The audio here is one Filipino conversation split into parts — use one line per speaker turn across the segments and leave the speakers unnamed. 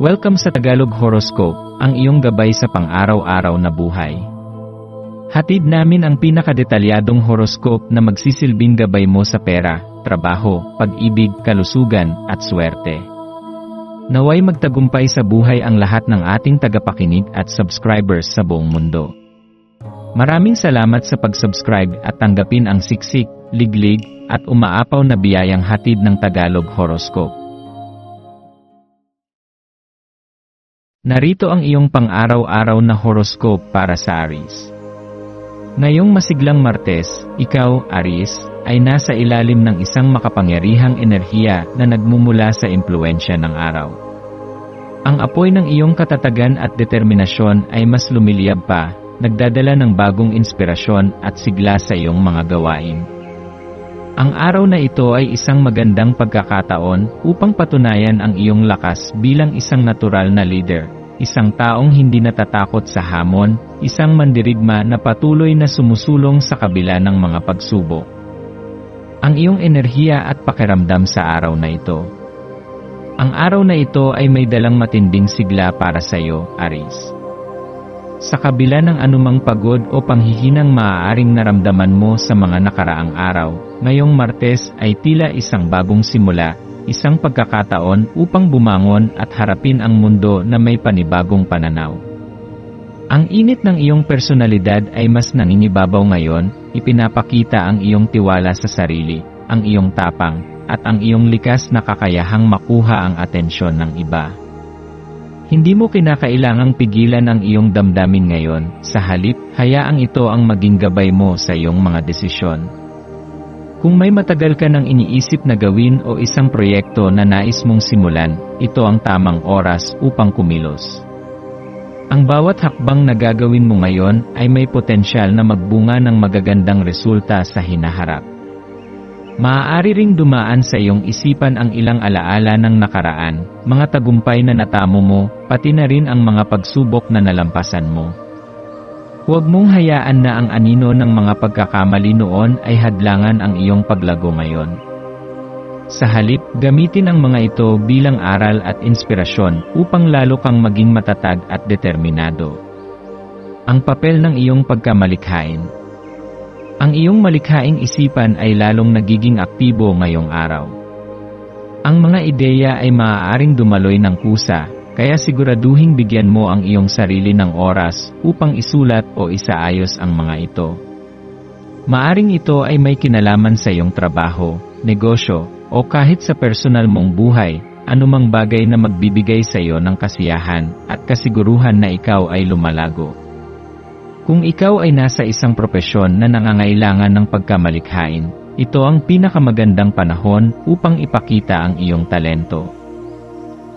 Welcome sa Tagalog Horoscope, ang iyong gabay sa pang-araw-araw na buhay. Hatid namin ang pinakadetalyadong horoscope na magsisilbing gabay mo sa pera, trabaho, pag-ibig, kalusugan, at swerte. Naway magtagumpay sa buhay ang lahat ng ating tagapakinig at subscribers sa buong mundo. Maraming salamat sa pag-subscribe at tanggapin ang siksik, liglig, at umaapaw na biyayang hatid ng Tagalog Horoscope. Narito ang iyong pang-araw-araw na horoscope para sa Aries. Ngayong masiglang Martes, ikaw, Aries, ay nasa ilalim ng isang makapangyarihang enerhiya na nagmumula sa impluwensya ng araw. Ang apoy ng iyong katatagan at determinasyon ay mas lumiliyab pa, nagdadala ng bagong inspirasyon at sigla sa iyong mga gawain. Ang araw na ito ay isang magandang pagkakataon upang patunayan ang iyong lakas bilang isang natural na leader, isang taong hindi natatakot sa hamon, isang mandirigma na patuloy na sumusulong sa kabila ng mga pagsubok. Ang iyong enerhiya at pakiramdam sa araw na ito. Ang araw na ito ay may dalang matinding sigla para sa iyo, Aries. Sa kabila ng anumang pagod o panghihinang maaaring naramdaman mo sa mga nakaraang araw, ngayong Martes ay tila isang bagong simula, isang pagkakataon upang bumangon at harapin ang mundo na may panibagong pananaw. Ang init ng iyong personalidad ay mas nangingibabaw ngayon, ipinapakita ang iyong tiwala sa sarili, ang iyong tapang, at ang iyong likas na kakayahang makuha ang atensyon ng iba. Hindi mo kinakailangang pigilan ang iyong damdamin ngayon, sa halip, hayaang ito ang maging gabay mo sa iyong mga desisyon. Kung may matagal ka nang iniisip na gawin o isang proyekto na nais mong simulan, ito ang tamang oras upang kumilos. Ang bawat hakbang na gagawin mo ngayon ay may potensyal na magbunga ng magagandang resulta sa hinaharap. Maaari ring dumaan sa iyong isipan ang ilang alaala ng nakaraan, mga tagumpay na natamo mo, pati na rin ang mga pagsubok na nalampasan mo. Huwag mong hayaan na ang anino ng mga pagkakamali noon ay hadlangan ang iyong paglago ngayon. Sa halip, gamitin ang mga ito bilang aral at inspirasyon upang lalo kang maging matatag at determinado. Ang papel ng iyong pagkamalikhain. Ang iyong malikhaing isipan ay lalong nagiging aktibo ngayong araw. Ang mga ideya ay maaaring dumaloy ng kusa, kaya siguraduhing bigyan mo ang iyong sarili ng oras upang isulat o isaayos ang mga ito. Maaring ito ay may kinalaman sa iyong trabaho, negosyo, o kahit sa personal mong buhay, anumang bagay na magbibigay sa iyo ng kasiyahan at kasiguruhan na ikaw ay lumalago. Kung ikaw ay nasa isang propesyon na nangangailangan ng pagkamalikhain, ito ang pinakamagandang panahon upang ipakita ang iyong talento.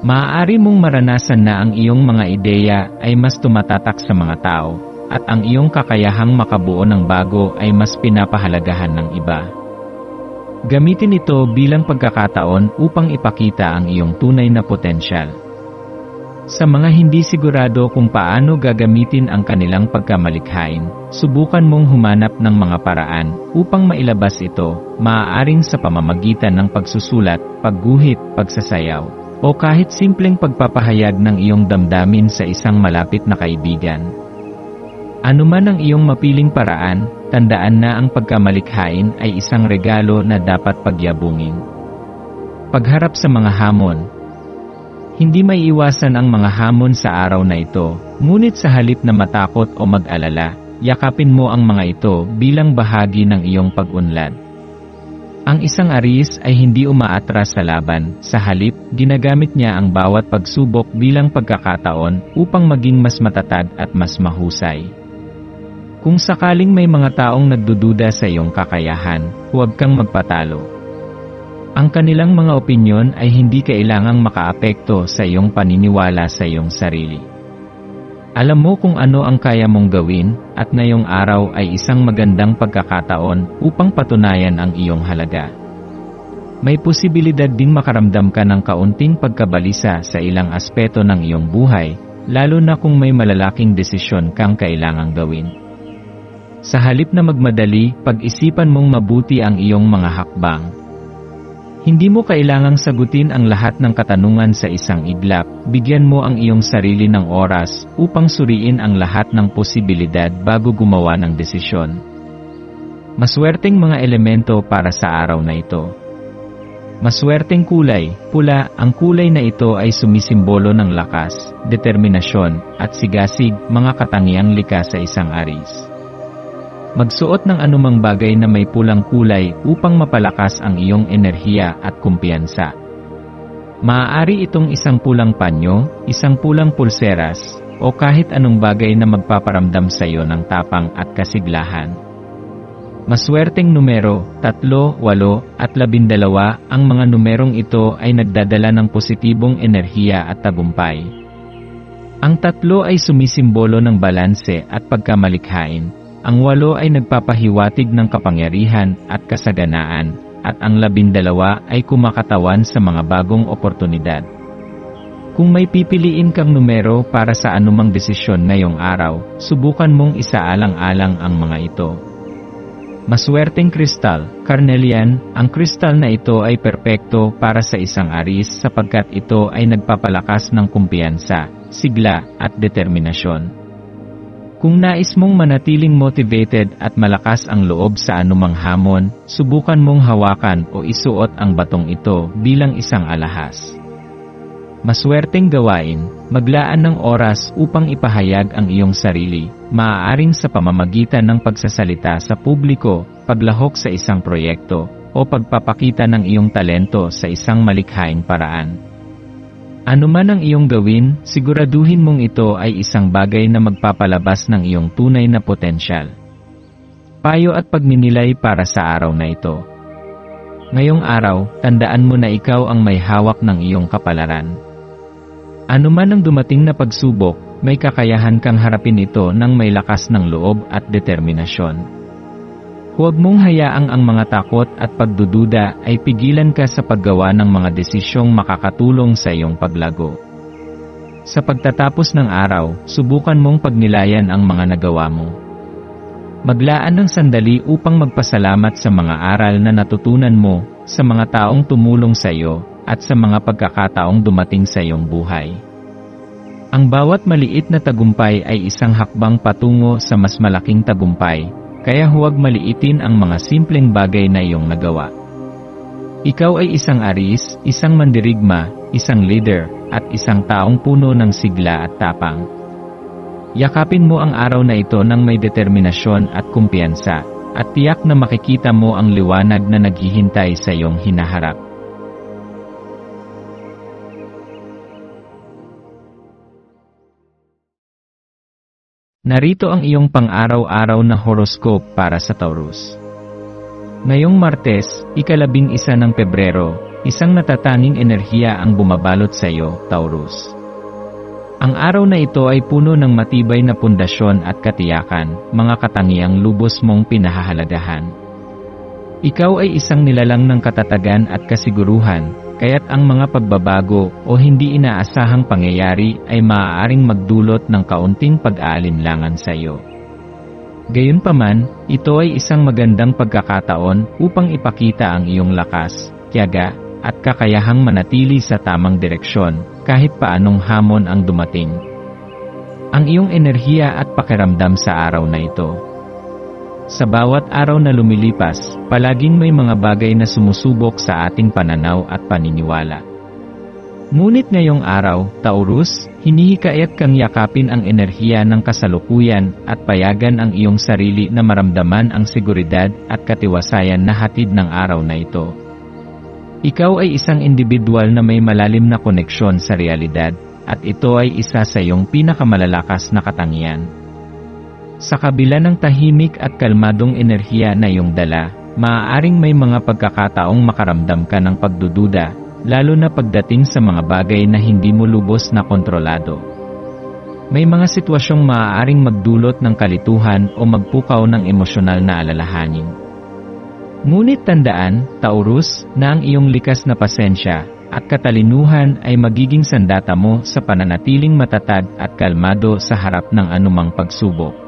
Maaari mong maranasan na ang iyong mga ideya ay mas tumatatak sa mga tao, at ang iyong kakayahang makabuo ng bago ay mas pinapahalagahan ng iba. Gamitin ito bilang pagkakataon upang ipakita ang iyong tunay na potensyal. Sa mga hindi sigurado kung paano gagamitin ang kanilang pagkamalikhain, subukan mong humanap ng mga paraan upang mailabas ito, maaaring sa pamamagitan ng pagsusulat, pagguhit, pagsasayaw, o kahit simpleng pagpapahayag ng iyong damdamin sa isang malapit na kaibigan. Ano man ang iyong mapiling paraan, tandaan na ang pagkamalikhain ay isang regalo na dapat pagyabungin. Pagharap sa mga hamon. Hindi may iwasan ang mga hamon sa araw na ito, ngunit sa halip na matakot o mag-alala, yakapin mo ang mga ito bilang bahagi ng iyong pag-unlad. Ang isang Aries ay hindi umaatras sa laban, sa halip, ginagamit niya ang bawat pagsubok bilang pagkakataon upang maging mas matatag at mas mahusay. Kung sakaling may mga taong nagdududa sa iyong kakayahan, huwag kang magpatalo. Ang kanilang mga opinyon ay hindi kailangang makaapekto sa iyong paniniwala sa iyong sarili. Alam mo kung ano ang kaya mong gawin, at ngayong araw ay isang magandang pagkakataon upang patunayan ang iyong halaga. May posibilidad ding makaramdam ka ng kaunting pagkabalisa sa ilang aspeto ng iyong buhay, lalo na kung may malalaking desisyon kang kailangang gawin. Sa halip na magmadali, pag-isipan mong mabuti ang iyong mga hakbang. Hindi mo kailangang sagutin ang lahat ng katanungan sa isang iglap, bigyan mo ang iyong sarili ng oras upang suriin ang lahat ng posibilidad bago gumawa ng desisyon. Maswerteng mga elemento para sa araw na ito. Maswerteng kulay, pula. Ang kulay na ito ay sumisimbolo ng lakas, determinasyon, at sigasig, mga katangiang likas sa isang Aries. Magsuot ng anumang bagay na may pulang kulay upang mapalakas ang iyong enerhiya at kumpiyansa. Maaari itong isang pulang panyo, isang pulang pulseras, o kahit anong bagay na magpaparamdam sa iyo ng tapang at kasiglahan. Maswerteng numero, 3, 8, at 12. Ang mga numerong ito ay nagdadala ng positibong enerhiya at tagumpay. Ang 3 ay sumisimbolo ng balanse at pagkamalikhain. Ang 8 ay nagpapahiwatig ng kapangyarihan at kasaganaan, at ang 12 ay kumakatawan sa mga bagong oportunidad. Kung may pipiliin kang numero para sa anumang desisyon ngayong araw, subukan mong isaalang-alang ang mga ito. Maswerteng kristal, carnelian. Ang kristal na ito ay perpekto para sa isang Aries sapagkat ito ay nagpapalakas ng kumpiyansa, sigla, at determinasyon. Kung nais mong manatiling motivated at malakas ang loob sa anumang hamon, subukan mong hawakan o isuot ang batong ito bilang isang alahas. Maswerteng gawain, maglaan ng oras upang ipahayag ang iyong sarili, maaaring sa pamamagitan ng pagsasalita sa publiko, paglahok sa isang proyekto, o pagpapakita ng iyong talento sa isang malikhaing paraan. Ano man ang iyong gawin, siguraduhin mong ito ay isang bagay na magpapalabas ng iyong tunay na potensyal. Payo at pagninilay para sa araw na ito. Ngayong araw, tandaan mo na ikaw ang may hawak ng iyong kapalaran. Ano man ang dumating na pagsubok, may kakayahan kang harapin ito ng may lakas ng loob at determinasyon. Huwag mong hayaang ang mga takot at pagdududa ay pigilan ka sa paggawa ng mga desisyong makakatulong sa iyong paglago. Sa pagtatapos ng araw, subukan mong pagnilayan ang mga nagawa mo. Maglaan ng sandali upang magpasalamat sa mga aral na natutunan mo, sa mga taong tumulong sa iyo, at sa mga pagkakataong dumating sa iyong buhay. Ang bawat maliit na tagumpay ay isang hakbang patungo sa mas malaking tagumpay, kaya huwag maliitin ang mga simpleng bagay na iyong nagawa. Ikaw ay isang Aries, isang mandirigma, isang leader, at isang taong puno ng sigla at tapang. Yakapin mo ang araw na ito ng may determinasyon at kumpiyansa, at tiyak na makikita mo ang liwanag na naghihintay sa iyong hinaharap. Narito ang iyong pang-araw-araw na horoscope para sa Taurus. Ngayong Martes, 11 ng Pebrero, isang natatanging enerhiya ang bumabalot sa iyo, Taurus. Ang araw na ito ay puno ng matibay na pundasyon at katiyakan, mga katangiang lubos mong pinahahalagahan. Ikaw ay isang nilalang ng katatagan at kasiguruhan, kaya't ang mga pagbabago o hindi inaasahang pangyayari ay maaaring magdulot ng kaunting pag-aalinlangan sa iyo. Gayunpaman, ito ay isang magandang pagkakataon upang ipakita ang iyong lakas, tiyaga, at kakayahang manatili sa tamang direksyon, kahit paanong hamon ang dumating. Ang iyong enerhiya at pakiramdam sa araw na ito. Sa bawat araw na lumilipas, palaging may mga bagay na sumusubok sa ating pananaw at paniniwala. Ngunit ngayong araw, Taurus, hinihikayat kang yakapin ang enerhiya ng kasalukuyan at payagan ang iyong sarili na maramdaman ang seguridad at katiwasayan na hatid ng araw na ito. Ikaw ay isang individual na may malalim na koneksyon sa realidad, at ito ay isa sa iyong pinakamalalakas na katangian. Sa kabila ng tahimik at kalmadong enerhiya na iyong dala, maaaring may mga pagkakataong makaramdam ka ng pagdududa, lalo na pagdating sa mga bagay na hindi mo lubos na kontrolado. May mga sitwasyong maaaring magdulot ng kalituhan o magpukaw ng emosyonal na alalahanin. Ngunit tandaan, Taurus, na ang iyong likas na pasensya at katalinuhan ay magiging sandata mo sa pananatiling matatag at kalmado sa harap ng anumang pagsubok.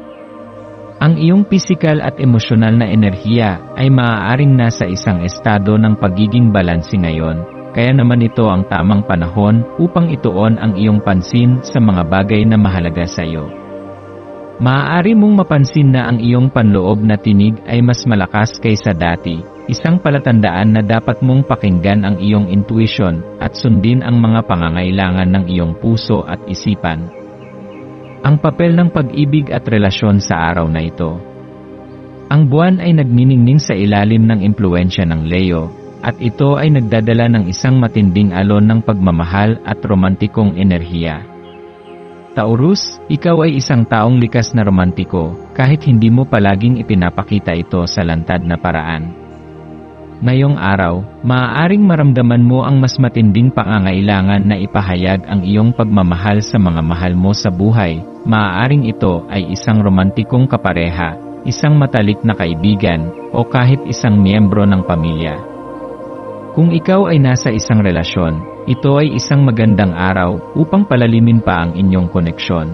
Ang iyong pisikal at emosyonal na enerhiya ay maaaring nasa isang estado ng pagiging balanse ngayon, kaya naman ito ang tamang panahon upang ituon ang iyong pansin sa mga bagay na mahalaga sa iyo. Maaari mong mapansin na ang iyong panloob na tinig ay mas malakas kaysa dati, isang palatandaan na dapat mong pakinggan ang iyong intuition at sundin ang mga pangangailangan ng iyong puso at isipan. Ang papel ng pag-ibig at relasyon sa araw na ito. Ang buwan ay nagniningning sa ilalim ng impluwensya ng Leo, at ito ay nagdadala ng isang matinding alon ng pagmamahal at romantikong enerhiya. Taurus, ikaw ay isang taong likas na romantiko, kahit hindi mo palaging ipinapakita ito sa lantad na paraan. Ngayong araw, maaaring maramdaman mo ang mas matinding pangangailangan na ipahayag ang iyong pagmamahal sa mga mahal mo sa buhay. Maaaring ito ay isang romantikong kapareha, isang matalik na kaibigan, o kahit isang miyembro ng pamilya. Kung ikaw ay nasa isang relasyon, ito ay isang magandang araw upang palalimin pa ang inyong koneksyon.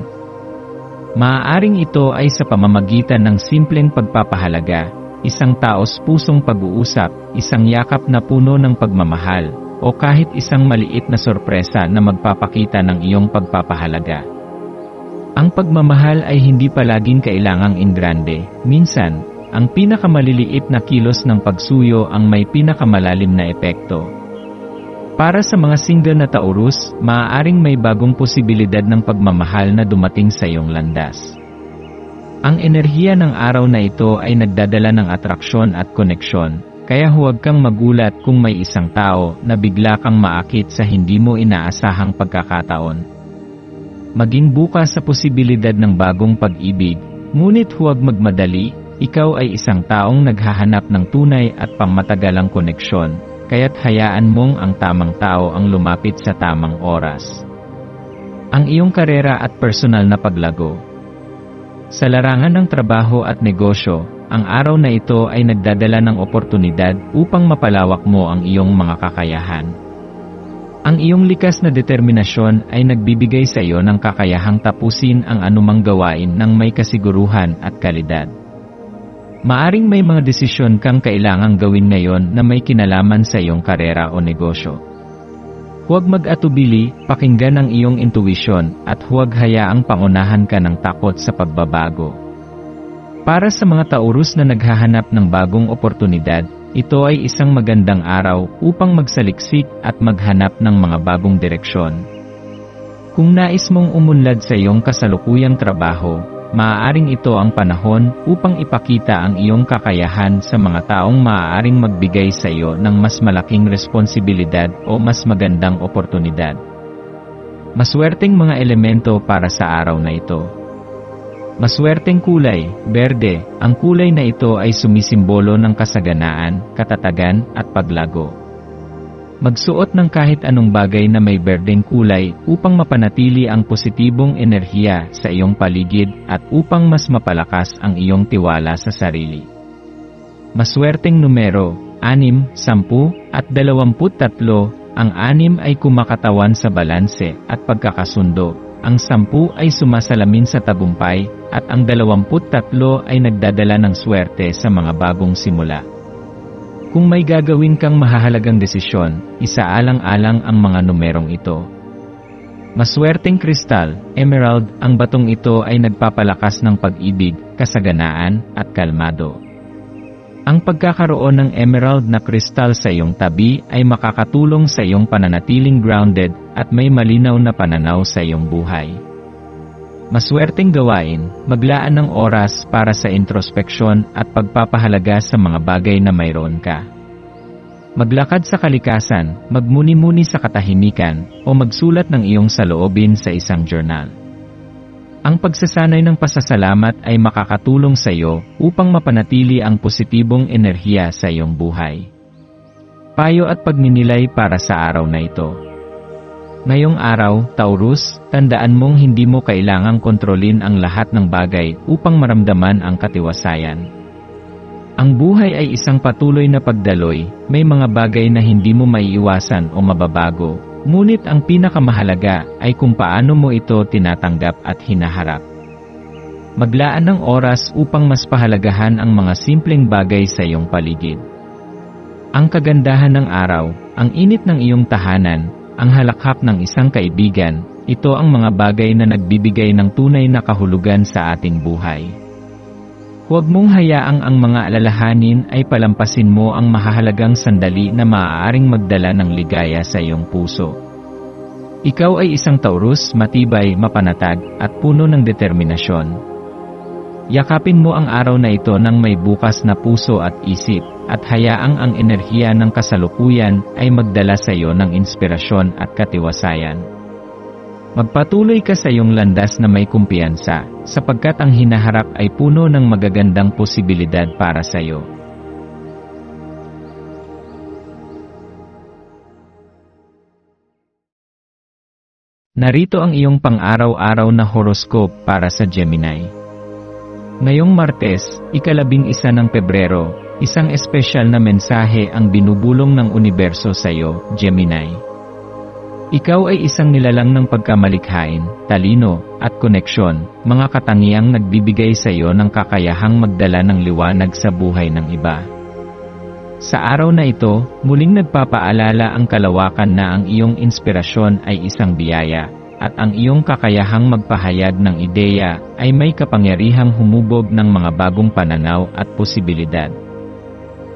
Maaaring ito ay sa pamamagitan ng simpleng pagpapahalaga, isang taos-pusong pag-uusap, isang yakap na puno ng pagmamahal, o kahit isang maliit na sorpresa na magpapakita ng iyong pagpapahalaga. Ang pagmamahal ay hindi palaging kailangang ingrande. Minsan, ang pinakamaliliit na kilos ng pagsuyo ang may pinakamalalim na epekto. Para sa mga single na Taurus, maaaring may bagong posibilidad ng pagmamahal na dumating sa iyong landas. Ang enerhiya ng araw na ito ay nagdadala ng atraksyon at koneksyon, kaya huwag kang magulat kung may isang tao na bigla kang maakit sa hindi mo inaasahang pagkakataon. Maging bukas sa posibilidad ng bagong pag-ibig, ngunit huwag magmadali. Ikaw ay isang taong naghahanap ng tunay at pangmatagalang koneksyon, kaya't hayaan mong ang tamang tao ang lumapit sa tamang oras. Ang iyong karera at personal na paglago. Sa larangan ng trabaho at negosyo, ang araw na ito ay nagdadala ng oportunidad upang mapalawak mo ang iyong mga kakayahan. Ang iyong likas na determinasyon ay nagbibigay sa iyo ng kakayahang tapusin ang anumang gawain ng may kasiguruhan at kalidad. Maaring may mga desisyon kang kailangang gawin ngayon na may kinalaman sa iyong karera o negosyo. Huwag mag-atubili, pakinggan ang iyong intuition at huwag hayaang pangunahan ka ng takot sa pagbabago. Para sa mga Taurus na naghahanap ng bagong oportunidad, ito ay isang magandang araw upang magsaliksik at maghanap ng mga bagong direksyon. Kung nais mong umunlad sa iyong kasalukuyang trabaho, maaaring ito ang panahon upang ipakita ang iyong kakayahan sa mga taong maaaring magbigay sa iyo ng mas malaking responsibilidad o mas magandang oportunidad. Maswerteng mga elemento para sa araw na ito. Maswerteng kulay, berde. Ang kulay na ito ay sumisimbolo ng kasaganaan, katatagan, at paglago. Magsuot ng kahit anong bagay na may berdeng kulay upang mapanatili ang positibong enerhiya sa iyong paligid at upang mas mapalakas ang iyong tiwala sa sarili. Maswerteng numero, 6, 10, at 23. Ang 6 ay kumakatawan sa balanse at pagkakasundo. Ang 10 ay sumasalamin sa tagumpay at ang 23 ay nagdadala ng swerte sa mga bagong simula. Kung may gagawin kang mahahalagang desisyon, isaalang-alang ang mga numerong ito. Maswerteng kristal, emerald. Ang batong ito ay nagpapalakas ng pag-ibig, kasaganaan, at kalmado. Ang pagkakaroon ng emerald na kristal sa iyong tabi ay makakatulong sa iyong pananatiling grounded at may malinaw na pananaw sa iyong buhay. Maswerteng gawain, maglaan ng oras para sa introspeksyon at pagpapahalaga sa mga bagay na mayroon ka. Maglakad sa kalikasan, magmuni-muni sa katahimikan, o magsulat ng iyong saloobin sa isang journal. Ang pagsasanay ng pasasalamat ay makakatulong sa iyo upang mapanatili ang positibong enerhiya sa iyong buhay. Payo at pagninilay para sa araw na ito. Ngayong araw, Taurus, tandaan mong hindi mo kailangang kontrolin ang lahat ng bagay upang maramdaman ang katiwasayan. Ang buhay ay isang patuloy na pagdaloy, may mga bagay na hindi mo maiiwasan o mababago, ngunit ang pinakamahalaga ay kung paano mo ito tinatanggap at hinaharap. Maglaan ng oras upang mas pahalagahan ang mga simpleng bagay sa iyong paligid. Ang kagandahan ng araw, ang init ng iyong tahanan, ang halakhak ng isang kaibigan, ito ang mga bagay na nagbibigay ng tunay na kahulugan sa ating buhay. Huwag mong hayaang ang mga alalahanin ay palampasin mo ang mahahalagang sandali na maaaring magdala ng ligaya sa iyong puso. Ikaw ay isang Taurus, matibay, mapanatag, at puno ng determinasyon. Yakapin mo ang araw na ito ng may bukas na puso at isip, at hayaang ang enerhiya ng kasalukuyan ay magdala sa iyo ng inspirasyon at katiwasayan. Magpatuloy ka sa iyong landas na may kumpiyansa, sapagkat ang hinaharap ay puno ng magagandang posibilidad para sa iyo. Narito ang iyong pang-araw-araw na horoscope para sa Gemini. Ngayong Martes, 11 ng Pebrero, isang espesyal na mensahe ang binubulong ng universo sa iyo, Gemini. Ikaw ay isang nilalang ng pagkamalikhain, talino, at koneksyon, mga katangiang nagbibigay sa iyo ng kakayahang magdala ng liwanag sa buhay ng iba. Sa araw na ito, muling nagpapaalala ang kalawakan na ang iyong inspirasyon ay isang biyaya, at ang iyong kakayahang magpahayag ng ideya ay may kapangyarihang humubog ng mga bagong pananaw at posibilidad.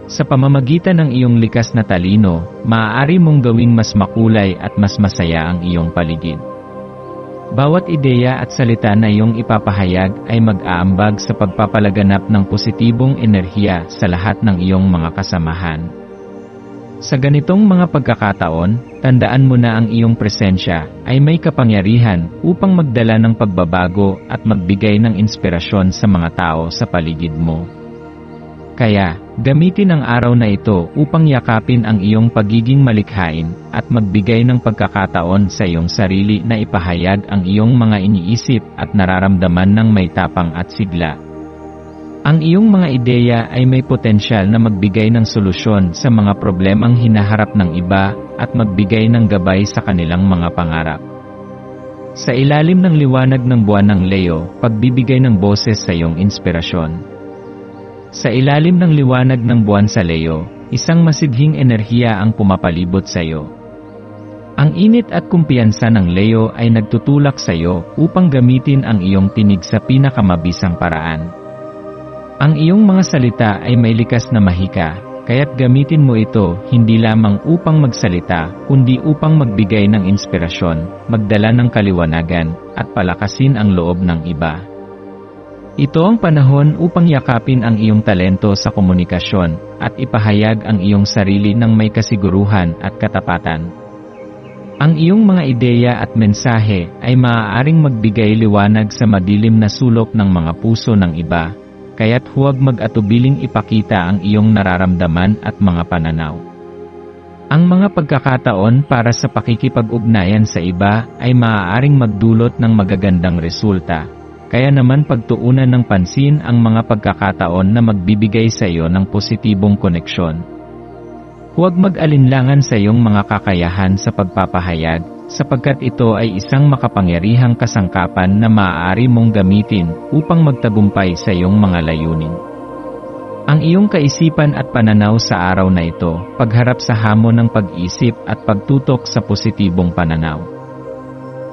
Sa pamamagitan ng iyong likas na talino, maaari mong gawing mas makulay at mas masaya ang iyong paligid. Bawat ideya at salita na iyong ipapahayag ay mag-aambag sa pagpapalaganap ng positibong enerhiya sa lahat ng iyong mga kasamahan. Sa ganitong mga pagkakataon, tandaan mo na ang iyong presensya ay may kapangyarihan upang magdala ng pagbabago at magbigay ng inspirasyon sa mga tao sa paligid mo. Kaya, gamitin ang araw na ito upang yakapin ang iyong pagiging malikhain at magbigay ng pagkakataon sa iyong sarili na ipahayag ang iyong mga iniisip at nararamdaman ng may tapang at sigla. Ang iyong mga ideya ay may potensyal na magbigay ng solusyon sa mga problemang hinaharap ng iba at magbigay ng gabay sa kanilang mga pangarap. Sa ilalim ng liwanag ng buwan ng Leo, pagbibigay ng boses sa iyong inspirasyon. Sa ilalim ng liwanag ng buwan sa Leo, isang masidhing enerhiya ang pumapalibot sa iyo. Ang init at kumpiyansa ng Leo ay nagtutulak sa iyo upang gamitin ang iyong tinig sa pinakamabisang paraan. Ang iyong mga salita ay may likas na mahika, kaya't gamitin mo ito hindi lamang upang magsalita, kundi upang magbigay ng inspirasyon, magdala ng kaliwanagan, at palakasin ang loob ng iba. Ito ang panahon upang yakapin ang iyong talento sa komunikasyon, at ipahayag ang iyong sarili ng may kasiguruhan at katapatan. Ang iyong mga ideya at mensahe ay maaaring magbigay liwanag sa madilim na sulok ng mga puso ng iba, kaya't huwag mag-atubiling ipakita ang iyong nararamdaman at mga pananaw. Ang mga pagkakataon para sa pakikipag-ugnayan sa iba ay maaaring magdulot ng magagandang resulta, kaya naman pagtuunan ng pansin ang mga pagkakataon na magbibigay sa iyo ng positibong koneksyon. Huwag mag-alinlangan sa iyong mga kakayahan sa pagpapahayag, sapagkat ito ay isang makapangyarihang kasangkapan na maaari mong gamitin upang magtagumpay sa iyong mga layunin. Ang iyong kaisipan at pananaw sa araw na ito, pagharap sa hamon ng pag-isip at pagtutok sa positibong pananaw.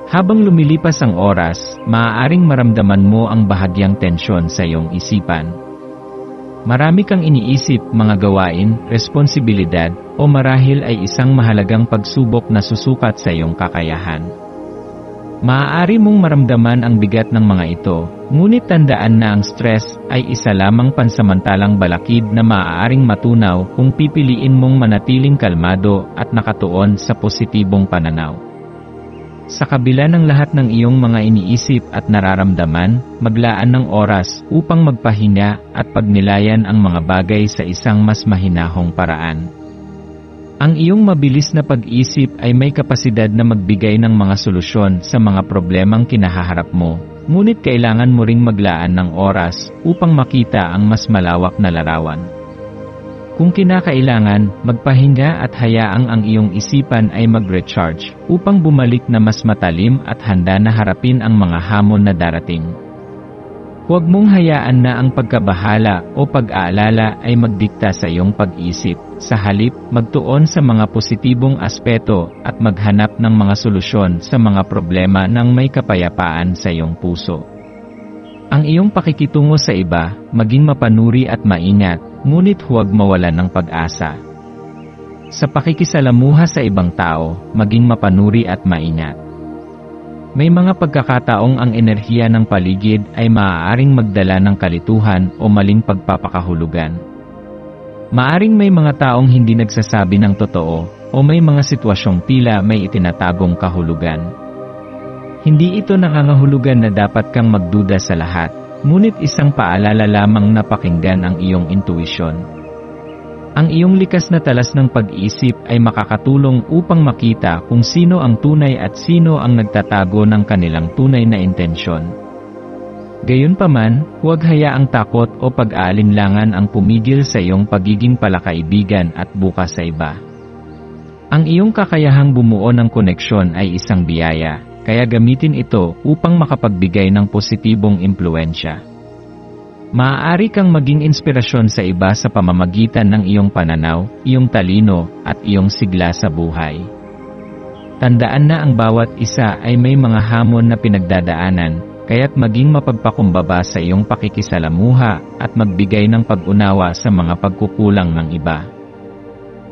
Habang lumilipas ang oras, maaaring maramdaman mo ang bahagyang tensyon sa iyong isipan. Marami kang iniisip, mga gawain, responsibilidad, o marahil ay isang mahalagang pagsubok na susukat sa iyong kakayahan. Maaari mong maramdaman ang bigat ng mga ito, ngunit tandaan na ang stress ay isa lamang pansamantalang balakid na maaaring matunaw kung pipiliin mong manatiling kalmado at nakatuon sa positibong pananaw. Sa kabila ng lahat ng iyong mga iniisip at nararamdaman, maglaan ng oras upang magpahinga at pagnilayan ang mga bagay sa isang mas mahinahong paraan. Ang iyong mabilis na pag-isip ay may kapasidad na magbigay ng mga solusyon sa mga problemang kinahaharap mo, ngunit kailangan mo ring maglaan ng oras upang makita ang mas malawak na larawan. Kung kinakailangan, magpahinga at hayaang ang iyong isipan ay mag-recharge upang bumalik na mas matalim at handa na harapin ang mga hamon na darating. Huwag mong hayaan na ang pagkabahala o pag-aalala ay magdikta sa iyong pag-isip. Sa halip, magtuon sa mga positibong aspeto at maghanap ng mga solusyon sa mga problema ng may kapayapaan sa iyong puso. Ang iyong pakikitungo sa iba, maging mapanuri at maingat, ngunit huwag mawalan ng pag-asa. Sa pakikisalamuha sa ibang tao, maging mapanuri at maingat. May mga pagkakataong ang enerhiya ng paligid ay maaaring magdala ng kalituhan o maling pagpapakahulugan. Maaring may mga taong hindi nagsasabi ng totoo o may mga sitwasyong tila may itinatagong kahulugan. Hindi ito nangangahulugan na dapat kang magduda sa lahat, ngunit isang paalala lamang na pakinggan ang iyong intuisyon. Ang iyong likas na talas ng pag-isip ay makakatulong upang makita kung sino ang tunay at sino ang nagtatago ng kanilang tunay na intensyon. Gayunpaman, huwag hayaang takot o pag-aalinlangan ang pumigil sa iyong pagiging palakaibigan at bukas sa iba. Ang iyong kakayahang bumuo ng koneksyon ay isang biyaya, kaya gamitin ito upang makapagbigay ng positibong impluwensya. Maaari kang maging inspirasyon sa iba sa pamamagitan ng iyong pananaw, iyong talino, at iyong sigla sa buhay. Tandaan na ang bawat isa ay may mga hamon na pinagdadaanan, kaya't maging mapagpakumbaba sa iyong pakikisalamuha at magbigay ng pag-unawa sa mga pagkukulang ng iba.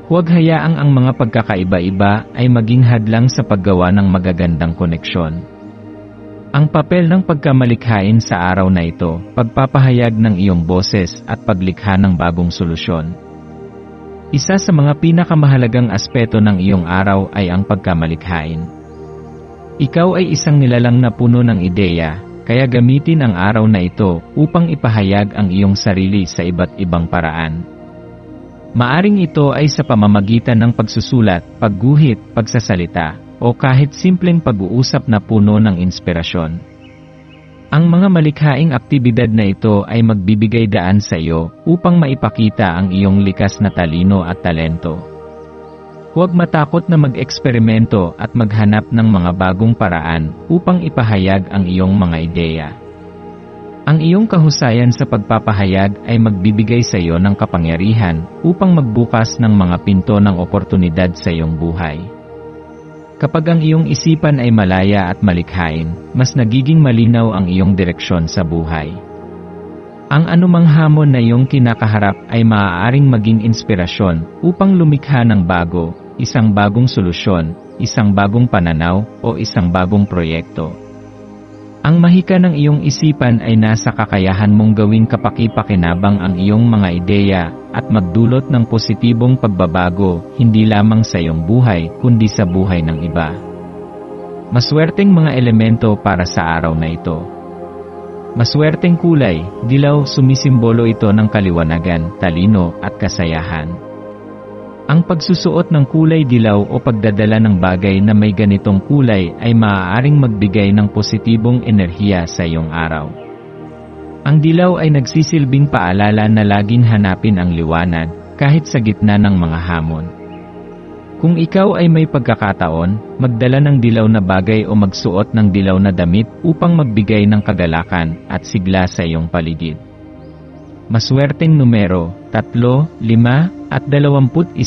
Huwag hayaang ang mga pagkakaiba-iba ay maging hadlang sa paggawa ng magagandang koneksyon. Ang papel ng pagkamalikhain sa araw na ito, pagpapahayag ng iyong boses at paglikha ng bagong solusyon. Isa sa mga pinakamahalagang aspeto ng iyong araw ay ang pagkamalikhain. Ikaw ay isang nilalang na puno ng ideya, kaya gamitin ang araw na ito upang ipahayag ang iyong sarili sa iba't ibang paraan. Maaring ito ay sa pamamagitan ng pagsusulat, pagguhit, pagsasalita, o kahit simpleng pag-uusap na puno ng inspirasyon. Ang mga malikhaing aktibidad na ito ay magbibigay daan sa iyo upang maipakita ang iyong likas na talino at talento. Huwag matakot na mag-eksperimento at maghanap ng mga bagong paraan upang ipahayag ang iyong mga ideya. Ang iyong kahusayan sa pagpapahayag ay magbibigay sa iyo ng kapangyarihan upang magbukas ng mga pinto ng oportunidad sa iyong buhay. Kapag ang iyong isipan ay malaya at malikhain, mas nagiging malinaw ang iyong direksyon sa buhay. Ang anumang hamon na iyong kinakaharap ay maaaring maging inspirasyon upang lumikha ng bago, isang bagong solusyon, isang bagong pananaw, o isang bagong proyekto. Ang mahika ng iyong isipan ay nasa kakayahan mong gawing kapaki-pakinabang ang iyong mga ideya at magdulot ng positibong pagbabago hindi lamang sa iyong buhay kundi sa buhay ng iba. Maswerteng mga elemento para sa araw na ito. Maswerteng kulay, dilaw, sumisimbolo ito ng kaliwanagan, talino at kasayahan. Ang pagsusuot ng kulay dilaw o pagdadala ng bagay na may ganitong kulay ay maaaring magbigay ng positibong enerhiya sa iyong araw. Ang dilaw ay nagsisilbing paalala na laging hanapin ang liwanag kahit sa gitna ng mga hamon. Kung ikaw ay may pagkakataon, magdala ng dilaw na bagay o magsuot ng dilaw na damit upang magbigay ng kagalakan at sigla sa iyong paligid. Maswerteng numero, 3, 5, at 21.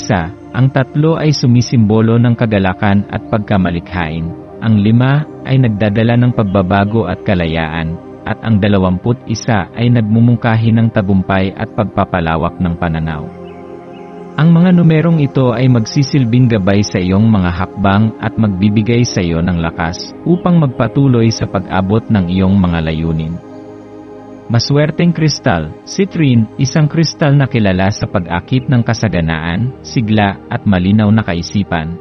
Ang 3 ay sumisimbolo ng kagalakan at pagkamalikhain. Ang 5 ay nagdadala ng pagbabago at kalayaan. At ang 21 ay nagmumungkahi ng tagumpay at pagpapalawak ng pananaw. Ang mga numerong ito ay magsisilbing gabay sa iyong mga hakbang at magbibigay sa iyo ng lakas upang magpatuloy sa pag-abot ng iyong mga layunin. Maswerteng kristal, citrine, isang kristal na kilala sa pag-akit ng kasaganaan, sigla, at malinaw na kaisipan.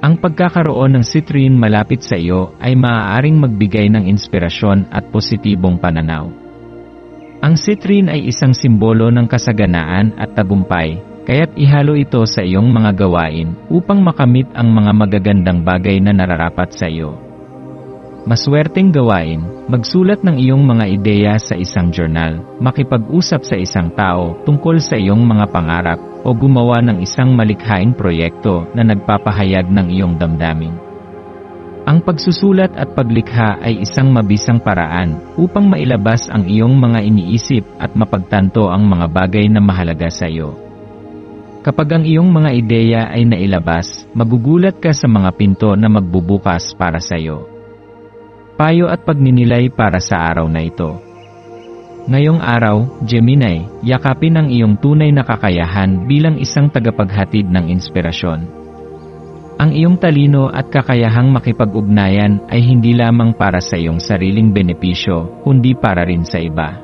Ang pagkakaroon ng citrine malapit sa iyo ay maaaring magbigay ng inspirasyon at positibong pananaw. Ang citrine ay isang simbolo ng kasaganaan at tagumpay, kaya't ihalo ito sa iyong mga gawain upang makamit ang mga magagandang bagay na nararapat sa iyo. Maswerteng gawain, magsulat ng iyong mga ideya sa isang journal, makipag-usap sa isang tao tungkol sa iyong mga pangarap, o gumawa ng isang malikhaing proyekto na nagpapahayag ng iyong damdamin. Ang pagsusulat at paglikha ay isang mabisang paraan upang mailabas ang iyong mga iniisip at mapagtanto ang mga bagay na mahalaga sa iyo. Kapag ang iyong mga ideya ay nailabas, magugulat ka sa mga pinto na magbubukas para sa iyo. Payo at pagninilay para sa araw na ito. Ngayong araw, Gemini, yakapin ang iyong tunay na kakayahan bilang isang tagapaghatid ng inspirasyon. Ang iyong talino at kakayahang makipag-ugnayan ay hindi lamang para sa iyong sariling benepisyo, kundi para rin sa iba.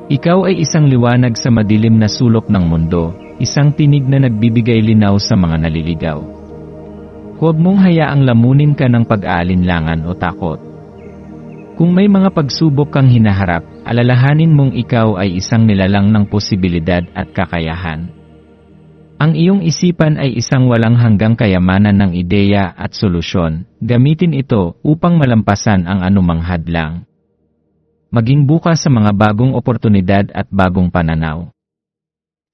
Ikaw ay isang liwanag sa madilim na sulok ng mundo, isang tinig na nagbibigay linaw sa mga naliligaw. Huwag mong hayaang lamunin ka ng pag-aalinlangan o takot. Kung may mga pagsubok kang hinaharap, alalahanin mong ikaw ay isang nilalang ng posibilidad at kakayahan. Ang iyong isipan ay isang walang hanggang kayamanan ng ideya at solusyon. Gamitin ito upang malampasan ang anumang hadlang. Maging bukas sa mga bagong oportunidad at bagong pananaw.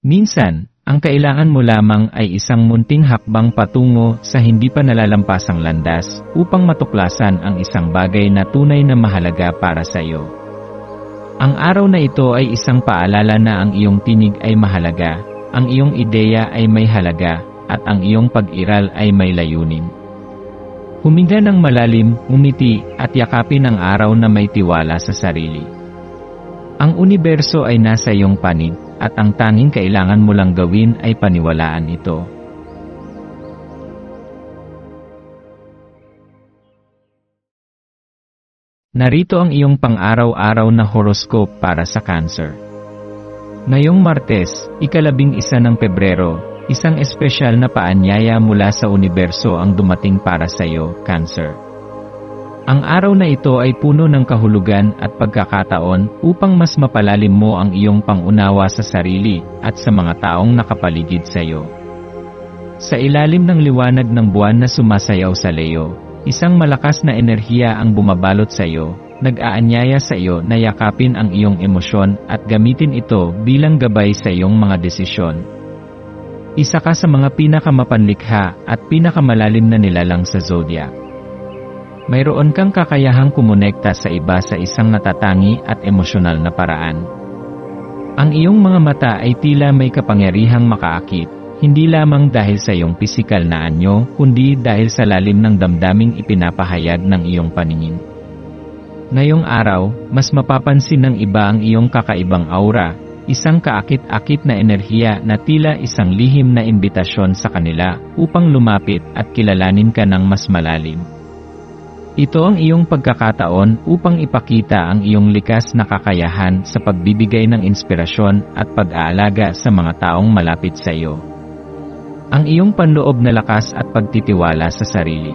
Minsan, ang kailangan mo lamang ay isang munting hakbang patungo sa hindi pa nalalampasang landas upang matuklasan ang isang bagay na tunay na mahalaga para sa iyo. Ang araw na ito ay isang paalala na ang iyong tinig ay mahalaga. Ang iyong ideya ay may halaga, at ang iyong pag-iral ay may layunin. Huminga ng malalim, umiti, at yakapin ang araw na may tiwala sa sarili. Ang universo ay nasa iyong panig, at ang tanging kailangan mo lang gawin ay paniwalaan ito. Narito ang iyong pang-araw-araw na horoscope para sa Cancer. Ngayong Martes, 11 ng Pebrero, isang espesyal na paanyaya mula sa universo ang dumating para sa iyo, Cancer. Ang araw na ito ay puno ng kahulugan at pagkakataon upang mas mapalalim mo ang iyong pangunawa sa sarili at sa mga taong nakapaligid sa iyo. Sa ilalim ng liwanag ng buwan na sumasayaw sa Leo, isang malakas na enerhiya ang bumabalot sa iyo. Nag-aanyaya sa iyo na yakapin ang iyong emosyon at gamitin ito bilang gabay sa iyong mga desisyon. Isa ka sa mga pinakamapanlikha at pinakamalalim na nilalang sa zodiac. Mayroon kang kakayahang kumonekta sa iba sa isang natatangi at emosyonal na paraan. Ang iyong mga mata ay tila may kapangyarihang makaakit, hindi lamang dahil sa iyong pisikal na anyo, kundi dahil sa lalim ng damdaming ipinapahayag ng iyong paningin. Ngayong araw, mas mapapansin ng iba ang iyong kakaibang aura, isang kaakit-akit na enerhiya na tila isang lihim na imbitasyon sa kanila upang lumapit at kilalanin ka ng mas malalim. Ito ang iyong pagkakataon upang ipakita ang iyong likas na kakayahan sa pagbibigay ng inspirasyon at pag-aalaga sa mga taong malapit sa iyo. Ang iyong panloob na lakas at pagtitiwala sa sarili.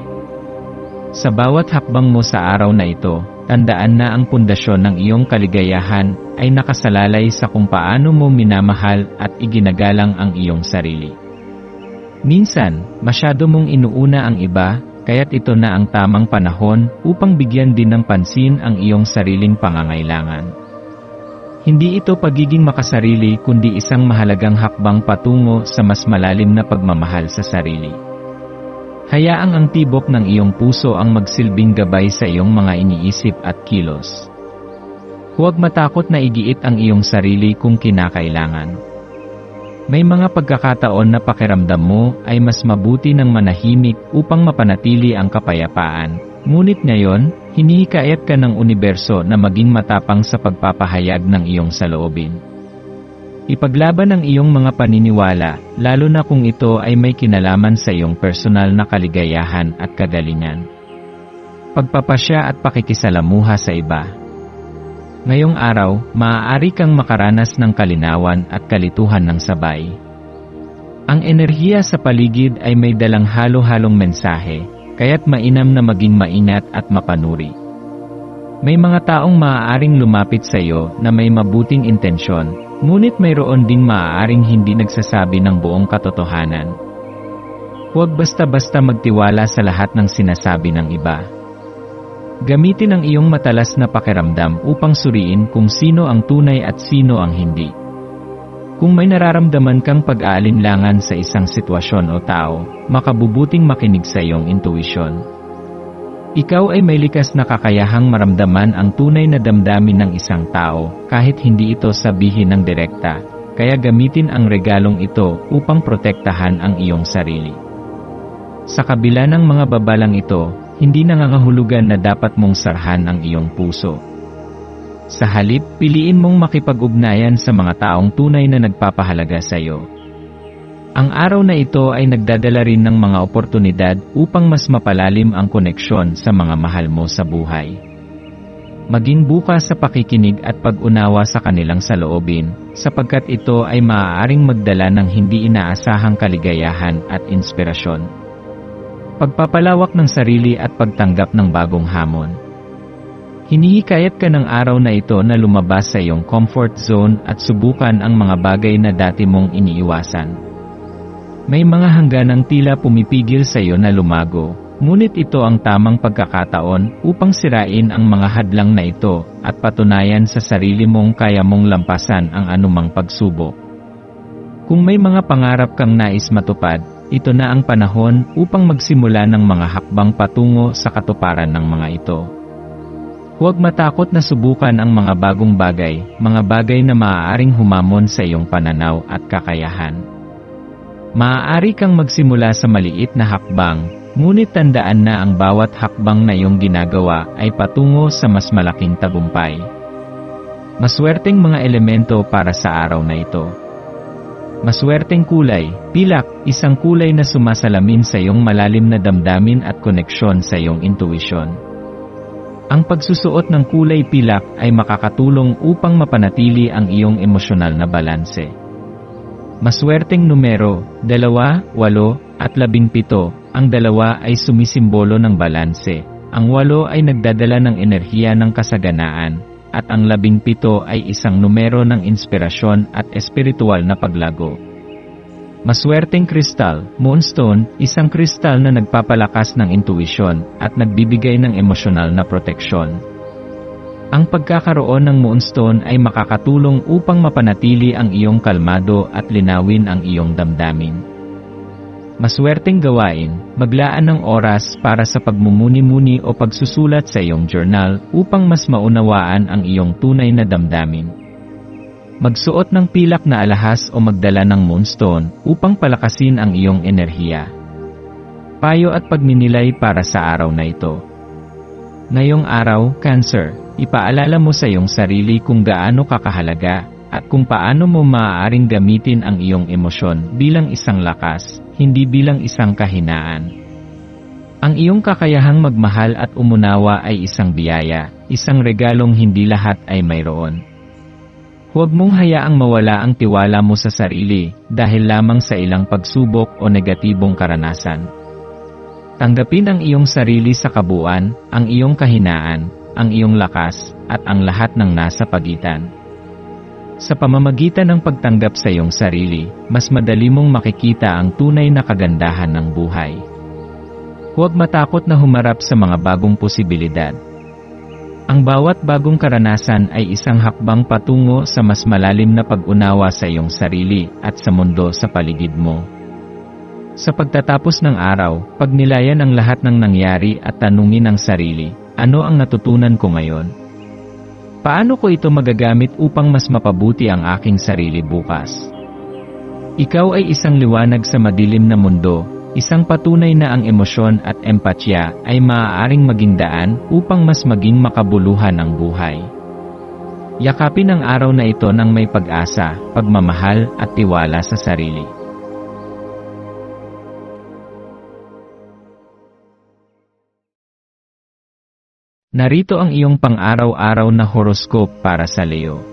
Sa bawat hakbang mo sa araw na ito, tandaan na ang pundasyon ng iyong kaligayahan ay nakasalalay sa kung paano mo minamahal at iginagalang ang iyong sarili. Minsan, masyado mong inuuna ang iba, kaya't ito na ang tamang panahon upang bigyan din ng pansin ang iyong sariling pangangailangan. Hindi ito pagiging makasarili kundi isang mahalagang hakbang patungo sa mas malalim na pagmamahal sa sarili. Hayaang ang tibok ng iyong puso ang magsilbing gabay sa iyong mga iniisip at kilos. Huwag matakot na igiit ang iyong sarili kung kinakailangan. May mga pagkakataon na pakiramdam mo ay mas mabuti ng manahimik upang mapanatili ang kapayapaan. Ngunit ngayon, hinihikayat ka ng universo na maging matapang sa pagpapahayag ng iyong saloobin. Ipaglaban ang iyong mga paniniwala, lalo na kung ito ay may kinalaman sa iyong personal na kaligayahan at kagalingan. Pagpapasya at pakikisalamuha sa iba. Ngayong araw, maaari kang makaranas ng kalinawan at kalituhan ng sabay. Ang enerhiya sa paligid ay may dalang halo-halong mensahe, kaya't mainam na maging maingat at mapanuri. May mga taong maaaring lumapit sa iyo na may mabuting intensyon, ngunit mayroon ding maaaring hindi nagsasabi ng buong katotohanan. Huwag basta-basta magtiwala sa lahat ng sinasabi ng iba. Gamitin ang iyong matalas na pakiramdam upang suriin kung sino ang tunay at sino ang hindi. Kung may nararamdaman kang pag-aalinlangan sa isang sitwasyon o tao, makabubuting makinig sa iyong intuisyon. Ikaw ay may likas na kakayahang maramdaman ang tunay na damdamin ng isang tao, kahit hindi ito sabihin ng direkta, kaya gamitin ang regalong ito upang protektahan ang iyong sarili. Sa kabila ng mga babalang ito, hindi nangangahulugan na dapat mong sarhan ang iyong puso. Sa halip, piliin mong makipag-ugnayan sa mga taong tunay na nagpapahalaga sa iyo. Ang araw na ito ay nagdadala rin ng mga oportunidad upang mas mapalalim ang koneksyon sa mga mahal mo sa buhay. Maging bukas sa pakikinig at pag-unawa sa kanilang saloobin, sapagkat ito ay maaaring magdala ng hindi inaasahang kaligayahan at inspirasyon. Pagpapalawak ng sarili at pagtanggap ng bagong hamon. Hinihikayat ka ng araw na ito na lumabas sa iyong comfort zone at subukan ang mga bagay na dati mong iniiwasan. May mga hangganang tila pumipigil sa iyo na lumago, ngunit ito ang tamang pagkakataon upang sirain ang mga hadlang na ito at patunayan sa sarili mong kaya mong lampasan ang anumang pagsubok. Kung may mga pangarap kang nais matupad, ito na ang panahon upang magsimula ng mga hakbang patungo sa katuparan ng mga ito. Huwag matakot na subukan ang mga bagong bagay, mga bagay na maaaring humamon sa iyong pananaw at kakayahan. Maaari kang magsimula sa maliit na hakbang, ngunit tandaan na ang bawat hakbang na iyong ginagawa ay patungo sa mas malaking tagumpay. Maswerteng mga elemento para sa araw na ito. Maswerteng kulay, pilak, isang kulay na sumasalamin sa iyong malalim na damdamin at koneksyon sa iyong intuisyon. Ang pagsusuot ng kulay pilak ay makakatulong upang mapanatili ang iyong emosyonal na balanse. Maswerteng numero, 2, 8, at 17. Ang 2 ay sumisimbolo ng balanse. Ang 8 ay nagdadala ng enerhiya ng kasaganaan. At ang 17 ay isang numero ng inspirasyon at espiritual na paglago. Maswerteng kristal, moonstone, isang kristal na nagpapalakas ng intuisyon at nagbibigay ng emosyonal na proteksyon. Ang pagkakaroon ng moonstone ay makakatulong upang mapanatili ang iyong kalmado at linawin ang iyong damdamin. Maswerteng gawain, maglaan ng oras para sa pagmumuni-muni o pagsusulat sa iyong journal upang mas maunawaan ang iyong tunay na damdamin. Magsuot ng pilak na alahas o magdala ng moonstone upang palakasin ang iyong enerhiya. Payo at pagninilay para sa araw na ito. Ngayong araw, Cancer, ipaalala mo sa iyong sarili kung gaano kakahalaga at kung paano mo maaaring gamitin ang iyong emosyon bilang isang lakas, hindi bilang isang kahinaan. Ang iyong kakayahang magmahal at umunawa ay isang biyaya, isang regalong hindi lahat ay mayroon. Huwag mong hayaang mawala ang tiwala mo sa sarili dahil lamang sa ilang pagsubok o negatibong karanasan. Tanggapin ang iyong sarili sa kabuuan, ang iyong kahinaan, ang iyong lakas, at ang lahat ng nasa pagitan. Sa pamamagitan ng pagtanggap sa iyong sarili, mas madali mong makikita ang tunay na kagandahan ng buhay. Huwag matakot na humarap sa mga bagong posibilidad. Ang bawat bagong karanasan ay isang hakbang patungo sa mas malalim na pag-unawa sa iyong sarili at sa mundo sa paligid mo. Sa pagtatapos ng araw, pagnilayan ang lahat ng nangyari at tanungin ang sarili, ano ang natutunan ko ngayon? Paano ko ito magagamit upang mas mapabuti ang aking sarili bukas? Ikaw ay isang liwanag sa madilim na mundo, isang patunay na ang emosyon at empatya ay maaaring maging daan upang mas maging makabuluhan ang buhay. Yakapin ang araw na ito ng may pag-asa, pagmamahal at tiwala sa sarili. Narito ang iyong pang-araw-araw na horoscope para sa Leo.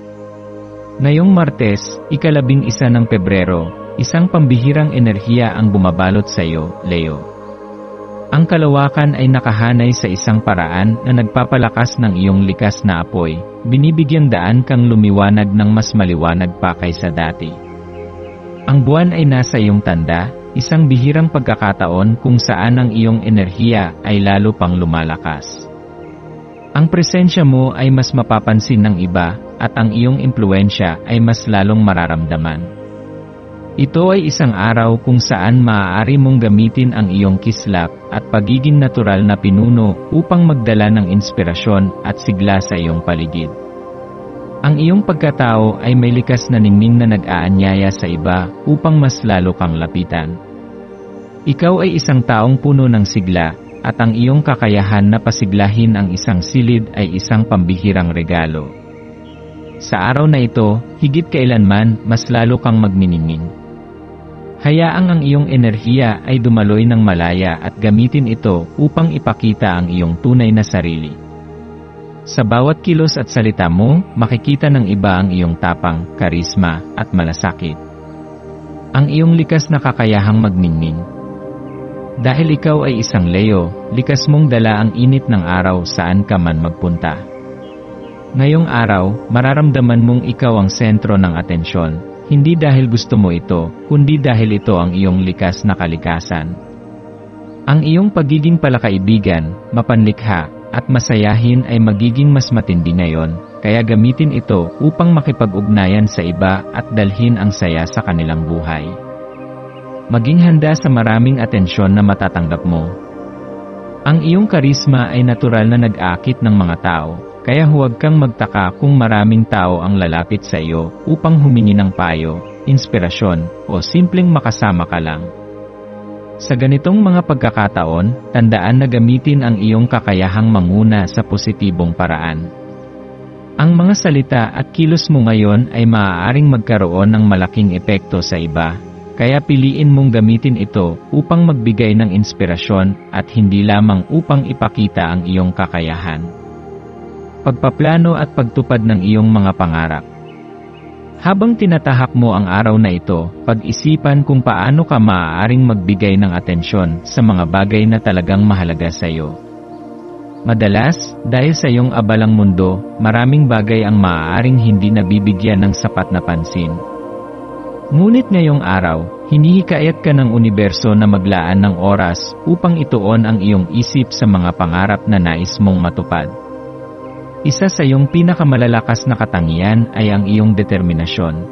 Ngayong Martes, 11 ng Pebrero, isang pambihirang enerhiya ang bumabalot sa iyo, Leo. Ang kalawakan ay nakahanay sa isang paraan na nagpapalakas ng iyong likas na apoy, binibigyang daan kang lumiwanag ng mas maliwanag pa kaysa dati. Ang buwan ay nasa iyong tanda, isang bihirang pagkakataon kung saan ang iyong enerhiya ay lalo pang lumalakas. Ang presensya mo ay mas mapapansin ng iba, at ang iyong impluensya ay mas lalong mararamdaman. Ito ay isang araw kung saan maaari mong gamitin ang iyong kislap at pagiging natural na pinuno upang magdala ng inspirasyon at sigla sa iyong paligid. Ang iyong pagkatao ay may likas na ningning na nag-aanyaya sa iba upang mas lalo kang lapitan. Ikaw ay isang taong puno ng sigla, at ang iyong kakayahan na pasiglahin ang isang silid ay isang pambihirang regalo. Sa araw na ito, higit kailanman, mas lalo kang magniningning. Hayaang ang iyong enerhiya ay dumaloy ng malaya at gamitin ito upang ipakita ang iyong tunay na sarili. Sa bawat kilos at salita mo, makikita ng iba ang iyong tapang, karisma, at malasakit. Ang iyong likas na kakayahang magningning. Dahil ikaw ay isang Leo, likas mong dala ang init ng araw saan ka man magpunta. Ngayong araw, mararamdaman mong ikaw ang sentro ng atensyon. Hindi dahil gusto mo ito, kundi dahil ito ang iyong likas na kalikasan. Ang iyong pagiging palakaibigan, mapanlikha, at masayahin ay magiging mas matindi ngayon, kaya gamitin ito upang makipag-ugnayan sa iba at dalhin ang saya sa kanilang buhay. Maging handa sa maraming atensyon na matatanggap mo. Ang iyong karisma ay natural na nag-aakit ng mga tao. Kaya huwag kang magtaka kung maraming tao ang lalapit sa iyo upang humingi ng payo, inspirasyon, o simpleng makasama ka lang. Sa ganitong mga pagkakataon, tandaan na gamitin ang iyong kakayahang manguna sa positibong paraan. Ang mga salita at kilos mo ngayon ay maaaring magkaroon ng malaking epekto sa iba, kaya piliin mong gamitin ito upang magbigay ng inspirasyon at hindi lamang upang ipakita ang iyong kakayahan. Pagpaplano at pagtupad ng iyong mga pangarap. Habang tinatahak mo ang araw na ito, pag-isipan kung paano ka maaaring magbigay ng atensyon sa mga bagay na talagang mahalaga sa iyo. Madalas, dahil sa iyong abalang mundo, maraming bagay ang maaaring hindi nabibigyan ng sapat na pansin. Ngunit ngayong araw, hinihikayat ka ng universo na maglaan ng oras upang ituon ang iyong isip sa mga pangarap na nais mong matupad. Isa sa iyong pinakamalalakas na katangian ay ang iyong determinasyon.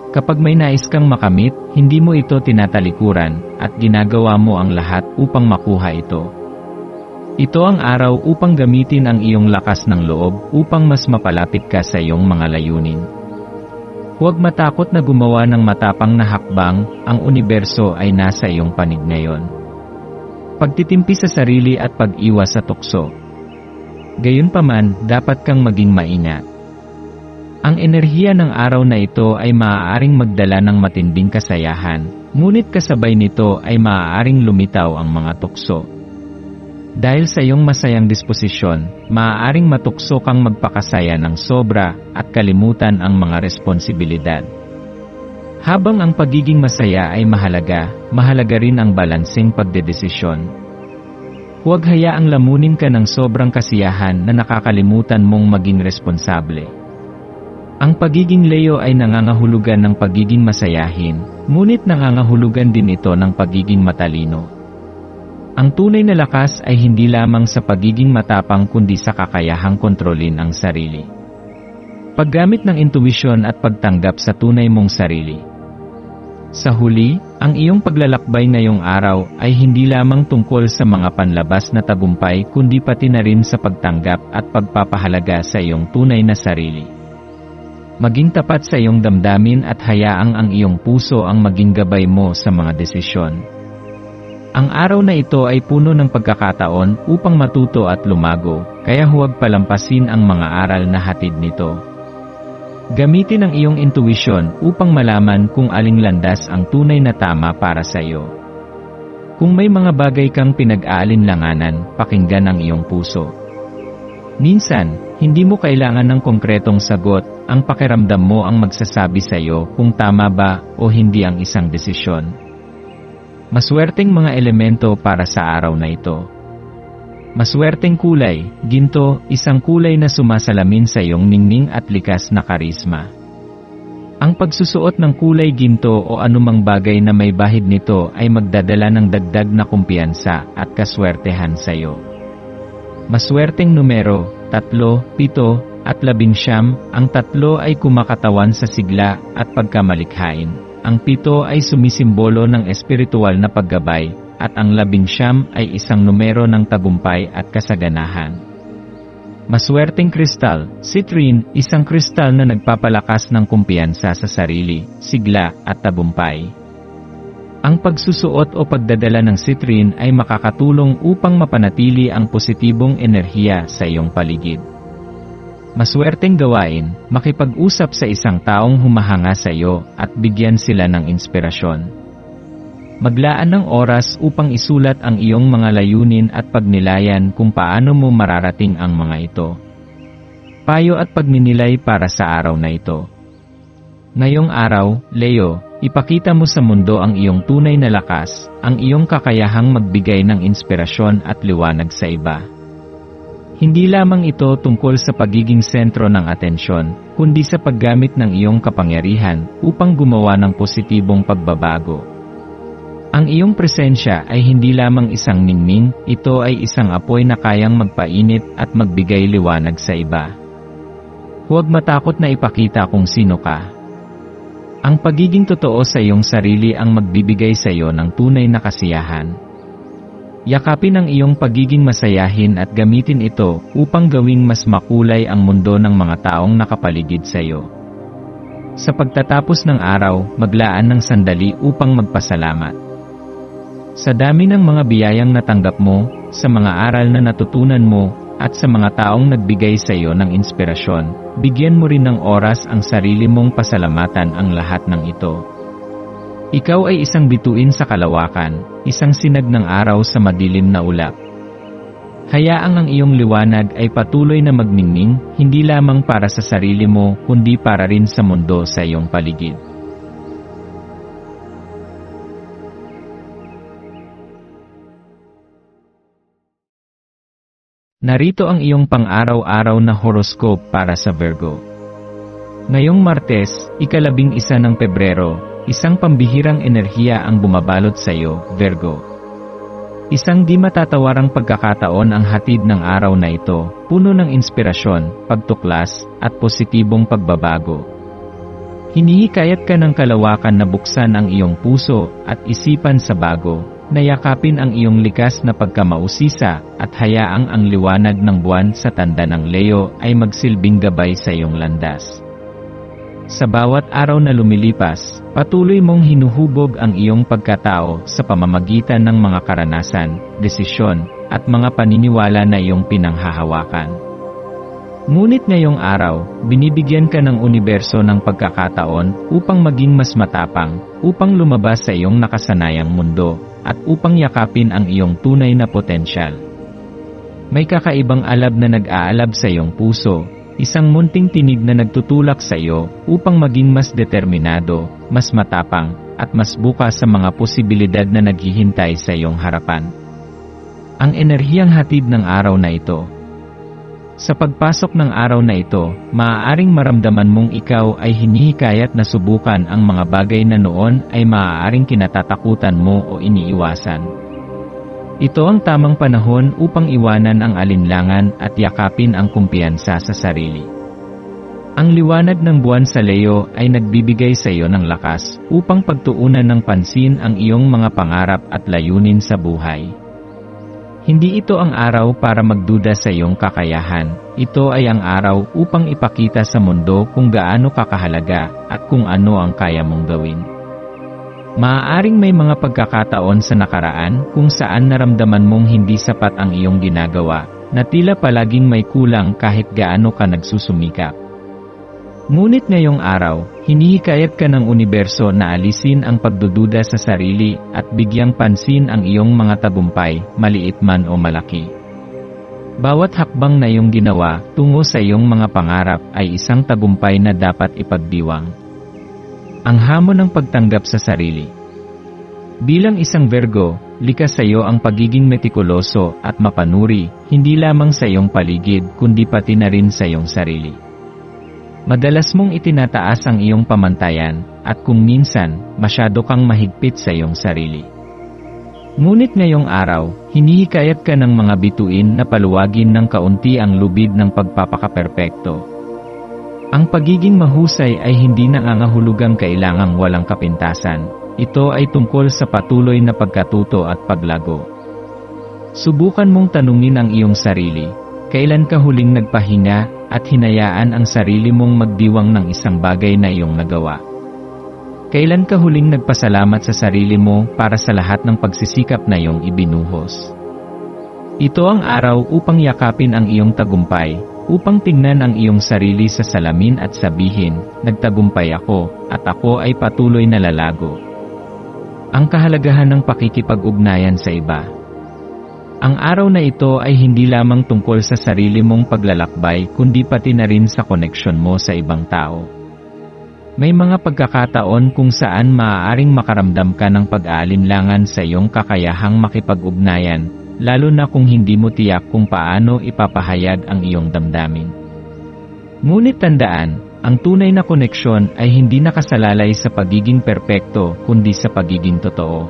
Kapag may nais kang makamit, hindi mo ito tinatalikuran at ginagawa mo ang lahat upang makuha ito. Ito ang araw upang gamitin ang iyong lakas ng loob upang mas mapalapit ka sa iyong mga layunin. Huwag matakot na gumawa ng matapang na hakbang, ang universo ay nasa iyong panig ngayon. Pagtitimpi sa sarili at pag-iwas sa tukso. Gayunpaman, dapat kang maging maingat. Ang enerhiya ng araw na ito ay maaaring magdala ng matinding kasayahan, ngunit kasabay nito ay maaaring lumitaw ang mga tukso. Dahil sa iyong masayang disposisyon, maaaring matukso kang magpakasaya ng sobra at kalimutan ang mga responsibilidad. Habang ang pagiging masaya ay mahalaga, mahalaga rin ang balanseng pagdedesisyon. Huwag hayaang lamunin ka ng sobrang kasiyahan na nakakalimutan mong maging responsable. Ang pagiging Leo ay nangangahulugan ng pagiging masayahin, ngunit nangangahulugan din ito ng pagiging matalino. Ang tunay na lakas ay hindi lamang sa pagiging matapang kundi sa kakayahang kontrolin ang sarili. Paggamit ng intuwisyon at pagtanggap sa tunay mong sarili. Sa huli, ang iyong paglalakbay ngayong araw ay hindi lamang tungkol sa mga panlabas na tagumpay kundi pati na rin sa pagtanggap at pagpapahalaga sa iyong tunay na sarili. Maging tapat sa iyong damdamin at hayaang ang iyong puso ang maging gabay mo sa mga desisyon. Ang araw na ito ay puno ng pagkakataon upang matuto at lumago, kaya huwag palampasin ang mga aral na hatid nito. Gamitin ang iyong intuwisyon upang malaman kung aling landas ang tunay na tama para sa iyo. Kung may mga bagay kang pinag-aalinlanganan, pakinggan ang iyong puso. Minsan, hindi mo kailangan ng konkretong sagot, ang pakiramdam mo ang magsasabi sa iyo kung tama ba o hindi ang isang desisyon. Maswerteng mga elemento para sa araw na ito. Maswerteng kulay, ginto, isang kulay na sumasalamin sa iyong ningning at likas na karisma. Ang pagsusuot ng kulay ginto o anumang bagay na may bahid nito ay magdadala ng dagdag na kumpiyansa at kaswertehan sa iyo. Maswerteng numero, 3, 7, at 11, ang 3 ay kumakatawan sa sigla at pagkamalikhain. ang 7 ay sumisimbolo ng espiritual na paggabay, at ang 19 ay isang numero ng tagumpay at kasaganahan. Maswerteng kristal, citrine, isang kristal na nagpapalakas ng kumpiyansa sa sarili, sigla, at tagumpay. Ang pagsusuot o pagdadala ng citrine ay makakatulong upang mapanatili ang positibong enerhiya sa iyong paligid. Maswerteng gawain, makipag-usap sa isang taong humahanga sa iyo at bigyan sila ng inspirasyon. Maglaan ng oras upang isulat ang iyong mga layunin at pagnilayan kung paano mo mararating ang mga ito. Payo at pagninilay para sa araw na ito. Ngayong araw, Leo, ipakita mo sa mundo ang iyong tunay na lakas, ang iyong kakayahang magbigay ng inspirasyon at liwanag sa iba. Hindi lamang ito tungkol sa pagiging sentro ng atensyon, kundi sa paggamit ng iyong kapangyarihan upang gumawa ng positibong pagbabago. Ang iyong presensya ay hindi lamang isang ningning, ito ay isang apoy na kayang magpainit at magbigay liwanag sa iba. Huwag matakot na ipakita kung sino ka. Ang pagiging totoo sa iyong sarili ang magbibigay sa iyo ng tunay na kasiyahan. Yakapin ang iyong pagiging masayahin at gamitin ito upang gawing mas makulay ang mundo ng mga taong nakapaligid sa iyo. Sa pagtatapos ng araw, maglaan ng sandali upang magpasalamat. Sa dami ng mga biyayang natanggap mo, sa mga aral na natutunan mo, at sa mga taong nagbigay sa iyo ng inspirasyon, bigyan mo rin ng oras ang sarili mong pasalamatan ang lahat ng ito. Ikaw ay isang bituin sa kalawakan, isang sinag ng araw sa madilim na ulap. Hayaang ang iyong liwanag ay patuloy na magningning, hindi lamang para sa sarili mo, kundi para rin sa mundo sa iyong paligid. Narito ang iyong pang-araw-araw na horoscope para sa Virgo. Ngayong Martes, 11 ng Pebrero, isang pambihirang enerhiya ang bumabalot sa iyo, Virgo. Isang di matatawarang pagkakataon ang hatid ng araw na ito, puno ng inspirasyon, pagtuklas, at positibong pagbabago. Hinihikayat ka ng kalawakan na buksan ang iyong puso at isipan sa bago, na yakapin ang iyong likas na pagkamausisa at hayaang ang liwanag ng buwan sa tanda ng Leo ay magsilbing gabay sa iyong landas. Sa bawat araw na lumilipas, patuloy mong hinuhubog ang iyong pagkatao sa pamamagitan ng mga karanasan, desisyon, at mga paniniwala na iyong pinanghahawakan. Ngunit ngayong araw, binibigyan ka ng universo ng pagkakataon upang maging mas matapang, upang lumabas sa iyong nakasanayang mundo, at upang yakapin ang iyong tunay na potensyal. May kakaibang alab na nag-aalab sa iyong puso, isang munting tinig na nagtutulak sa iyo upang maging mas determinado, mas matapang, at mas bukas sa mga posibilidad na naghihintay sa iyong harapan. Ang enerhiyang hatid ng araw na ito. Sa pagpasok ng araw na ito, maaaring maramdaman mong ikaw ay hinihikayat na subukan ang mga bagay na noon ay maaaring kinatatakutan mo o iniiwasan. Ito ang tamang panahon upang iwanan ang alinlangan at yakapin ang kumpiyansa sa sarili. Ang liwanag ng buwan sa Leo ay nagbibigay sa iyo ng lakas upang pagtuunan ng pansin ang iyong mga pangarap at layunin sa buhay. Hindi ito ang araw para magduda sa iyong kakayahan, ito ay ang araw upang ipakita sa mundo kung gaano kakahalaga at kung ano ang kaya mong gawin. Maaaring may mga pagkakataon sa nakaraan kung saan naramdaman mong hindi sapat ang iyong ginagawa, na tila palaging may kulang kahit gaano ka nagsusumikap. Ngunit ngayong araw, hinihikayat ka ng universo na alisin ang pagdududa sa sarili at bigyang pansin ang iyong mga tagumpay, maliit man o malaki. Bawat hakbang na iyong ginawa tungo sa iyong mga pangarap ay isang tagumpay na dapat ipagdiwang. Ang hamon ng pagtanggap sa sarili. Bilang isang Virgo, likas sa iyo ang pagiging metikuloso at mapanuri, hindi lamang sa iyong paligid kundi pati na rin sa iyong sarili. Madalas mong itinataas ang iyong pamantayan, at kung minsan, masyado kang mahigpit sa iyong sarili. Ngunit ngayong araw, hinihikayat ka ng mga bituin na paluwagin ng kaunti ang lubid ng pagpapakaperpekto. Ang pagiging mahusay ay hindi nangangahulugang kailangang walang kapintasan. Ito ay tungkol sa patuloy na pagkatuto at paglago. Subukan mong tanungin ang iyong sarili, kailan ka huling nagpahinga at hinayaan ang sarili mong magdiwang ng isang bagay na iyong nagawa? Kailan ka huling nagpasalamat sa sarili mo para sa lahat ng pagsisikap na iyong ibinuhos? Ito ang araw upang yakapin ang iyong tagumpay, upang tingnan ang iyong sarili sa salamin at sabihin, nagtagumpay ako, at ako ay patuloy na lalago. Ang kahalagahan ng pakikipag-ugnayan sa iba. Ang araw na ito ay hindi lamang tungkol sa sarili mong paglalakbay kundi pati na rin sa koneksyon mo sa ibang tao. May mga pagkakataon kung saan maaaring makaramdam ka ng pag-aalinlangan sa iyong kakayahang makipag-ugnayan, lalo na kung hindi mo tiyak kung paano ipapahayag ang iyong damdamin. Ngunit tandaan, ang tunay na koneksyon ay hindi nakasalalay sa pagiging perpekto kundi sa pagiging totoo.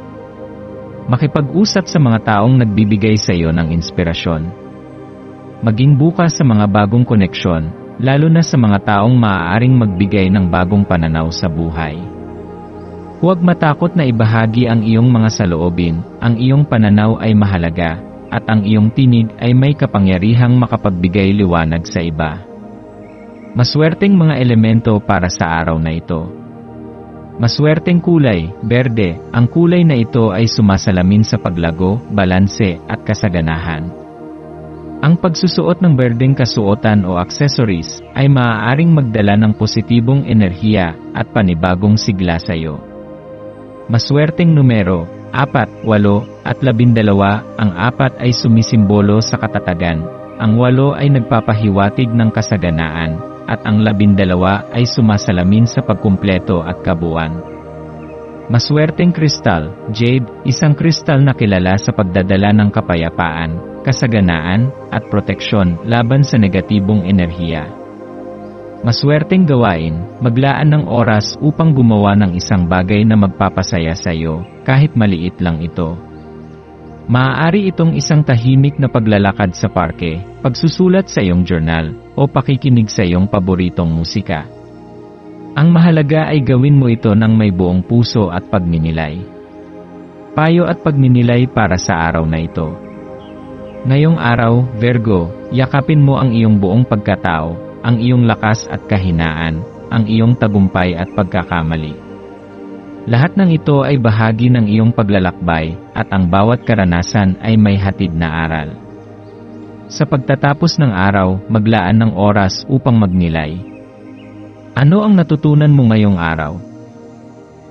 Makipag-usap sa mga taong nagbibigay sa iyo ng inspirasyon. Maging bukas sa mga bagong koneksyon, lalo na sa mga taong maaaring magbigay ng bagong pananaw sa buhay. Huwag matakot na ibahagi ang iyong mga saloobin, ang iyong pananaw ay mahalaga, at ang iyong tinig ay may kapangyarihang makapagbigay liwanag sa iba. Maswerteng mga elemento para sa araw na ito. Maswerteng kulay, berde, ang kulay na ito ay sumasalamin sa paglago, balanse, at kasaganahan. Ang pagsusuot ng berdeng kasuotan o accessories ay maaaring magdala ng positibong enerhiya at panibagong sigla sa iyo. Maswerteng numero, 4, 8, at 12, ang 4 ay sumisimbolo sa katatagan, ang 8 ay nagpapahiwatig ng kasaganaan, at ang 12 ay sumasalamin sa pagkumpleto at kabuuan. Maswerteng kristal, jade, isang kristal na kilala sa pagdadala ng kapayapaan, kasaganaan, at proteksyon laban sa negatibong enerhiya. Maswerteng gawain, maglaan ng oras upang gumawa ng isang bagay na magpapasaya sa iyo, kahit maliit lang ito. Maaari itong isang tahimik na paglalakad sa parke, pagsusulat sa iyong journal, o pakikinig sa iyong paboritong musika. Ang mahalaga ay gawin mo ito ng may buong puso at pagninilay. Payo at pagninilay para sa araw na ito. Ngayong araw, Virgo, yakapin mo ang iyong buong pagkatao, ang iyong lakas at kahinaan, ang iyong tagumpay at pagkakamali. Lahat ng ito ay bahagi ng iyong paglalakbay, at ang bawat karanasan ay may hatid na aral. Sa pagtatapos ng araw, maglaan ng oras upang magnilay. Ano ang natutunan mo ngayong araw?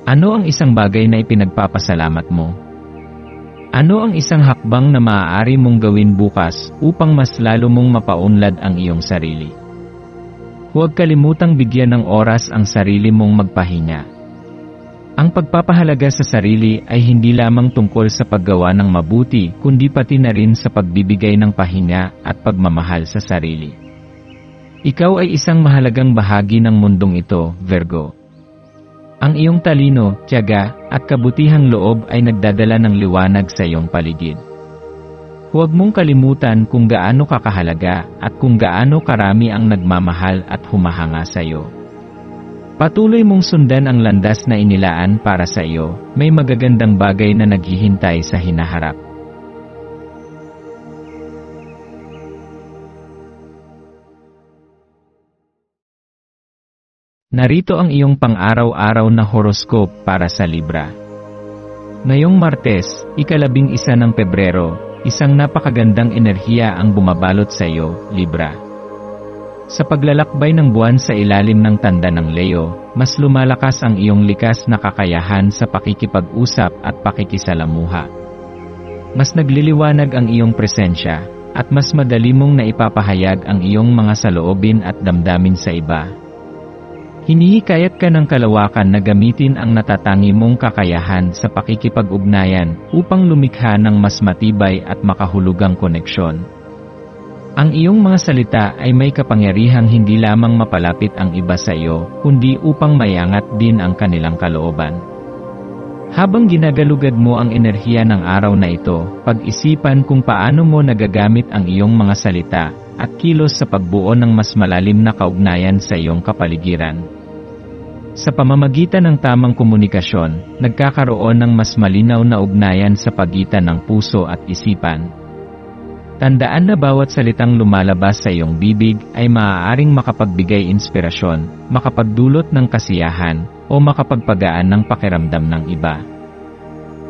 Ano ang isang bagay na ipinagpapasalamat mo? Ano ang isang hakbang na maaari mong gawin bukas upang mas lalo mong mapaunlad ang iyong sarili? Huwag kalimutang bigyan ng oras ang sarili mong magpahinga. Ang pagpapahalaga sa sarili ay hindi lamang tungkol sa paggawa ng mabuti kundi pati na rin sa pagbibigay ng pahinga at pagmamahal sa sarili. Ikaw ay isang mahalagang bahagi ng mundong ito, Virgo. Ang iyong talino, tiyaga, at kabutihang loob ay nagdadala ng liwanag sa iyong paligid. Huwag mong kalimutan kung gaano ka kahalaga at kung gaano karami ang nagmamahal at humahanga sa iyo. Patuloy mong sundan ang landas na inilaan para sa iyo, may magagandang bagay na naghihintay sa hinaharap. Narito ang iyong pang-araw-araw na horoscope para sa Libra. Ngayong Martes, 11 ng Pebrero, isang napakagandang enerhiya ang bumabalot sa iyo, Libra. Sa paglalakbay ng buwan sa ilalim ng tanda ng Leo, mas lumalakas ang iyong likas na kakayahan sa pakikipag-usap at pakikisalamuha. Mas nagliliwanag ang iyong presensya, at mas madali mong naipapahayag ang iyong mga saloobin at damdamin sa iba. Hinihikayat ka ng kalawakan na gamitin ang natatangi mong kakayahan sa pakikipag-ugnayan upang lumikha ng mas matibay at makahulugang koneksyon. Ang iyong mga salita ay may kapangyarihang hindi lamang mapalapit ang iba sa iyo, kundi upang mayangat din ang kanilang kalooban. Habang ginagalugad mo ang enerhiya ng araw na ito, pag-isipan kung paano mo nagagamit ang iyong mga salita at kilos sa pagbuo ng mas malalim na kaugnayan sa iyong kapaligiran. Sa pamamagitan ng tamang komunikasyon, nagkakaroon ng mas malinaw na ugnayan sa pagitan ng puso at isipan. Tandaan na bawat salitang lumalabas sa iyong bibig ay maaaring makapagbigay inspirasyon, makapagdulot ng kasiyahan, o makapagpagaan ng pakiramdam ng iba.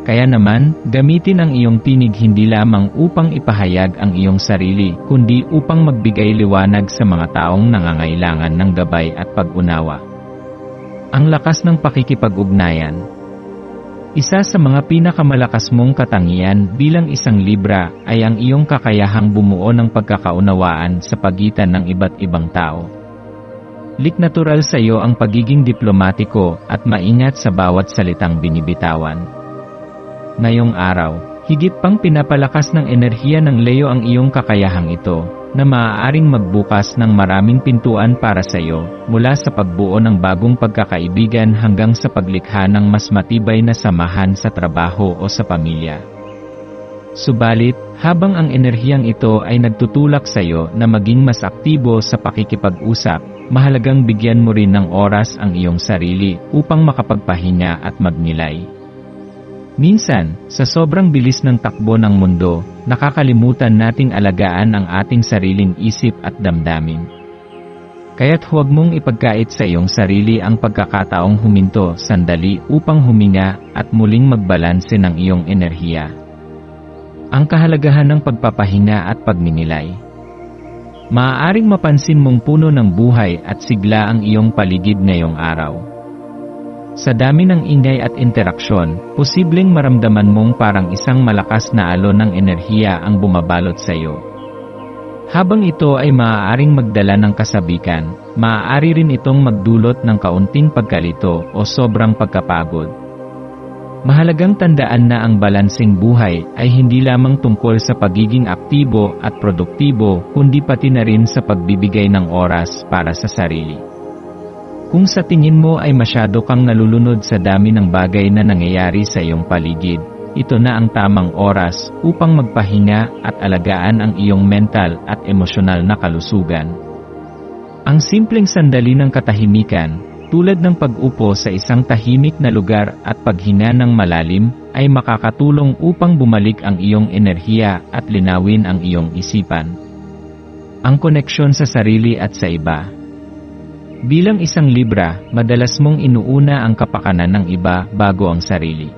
Kaya naman, gamitin ang iyong tinig hindi lamang upang ipahayag ang iyong sarili, kundi upang magbigay liwanag sa mga taong nangangailangan ng gabay at pag-unawa. Ang lakas ng pakikipag-ugnayan. Isa sa mga pinakamalakas mong katangian bilang isang Libra ay ang iyong kakayahang bumuo ng pagkakaunawaan sa pagitan ng iba't ibang tao. Liknatural sa iyo ang pagiging diplomatiko at maingat sa bawat salitang binibitawan. Ngayong araw, higit pang pinapalakas ng enerhiya ng Leo ang iyong kakayahang ito, na maaaring magbukas ng maraming pintuan para sa iyo, mula sa pagbuo ng bagong pagkakaibigan hanggang sa paglikha ng mas matibay na samahan sa trabaho o sa pamilya. Subalit, habang ang enerhiyang ito ay nagtutulak sa iyo na maging mas aktibo sa pakikipag-usap, mahalagang bigyan mo rin ng oras ang iyong sarili upang makapagpahinga at magnilay. Minsan, sa sobrang bilis ng takbo ng mundo, nakakalimutan nating alagaan ang ating sariling isip at damdamin. Kaya't huwag mong ipagkait sa iyong sarili ang pagkakataong huminto sandali upang huminga at muling magbalanse ng iyong enerhiya. Ang kahalagahan ng pagpapahinga at pagninilay. Maaaring mapansin mong puno ng buhay at sigla ang iyong paligid ngayong araw. Sa dami ng ingay at interaksyon, posibleng maramdaman mong parang isang malakas na alon ng enerhiya ang bumabalot sa iyo. Habang ito ay maaaring magdala ng kasabikan, maaari rin itong magdulot ng kaunting pagkalito o sobrang pagkapagod. Mahalagang tandaan na ang balanseng buhay ay hindi lamang tungkol sa pagiging aktibo at produktibo, kundi pati na rin sa pagbibigay ng oras para sa sarili. Kung sa tingin mo ay masyado kang nalulunod sa dami ng bagay na nangyayari sa iyong paligid, ito na ang tamang oras upang magpahinga at alagaan ang iyong mental at emosyonal na kalusugan. Ang simpleng sandali ng katahimikan, tulad ng pag-upo sa isang tahimik na lugar at paghinga ng malalim, ay makakatulong upang bumalik ang iyong enerhiya at linawin ang iyong isipan. Ang koneksyon sa sarili at sa iba. Bilang isang Libra, madalas mong inuuna ang kapakanan ng iba bago ang sarili.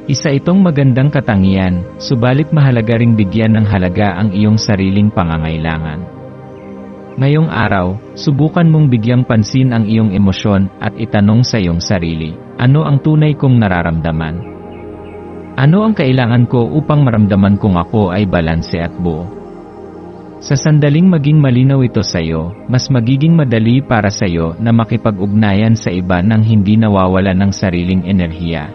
Isa itong magandang katangian, subalit mahalaga ring bigyan ng halaga ang iyong sariling pangangailangan. Ngayong araw, subukan mong bigyang pansin ang iyong emosyon at itanong sa iyong sarili, ano ang tunay kong nararamdaman? Ano ang kailangan ko upang maramdaman kong ako ay balanse at buo? Sa sandaling maging malinaw ito sa iyo, mas magiging madali para sa iyo na makipag-ugnayan sa iba nang hindi nawawala ng sariling enerhiya.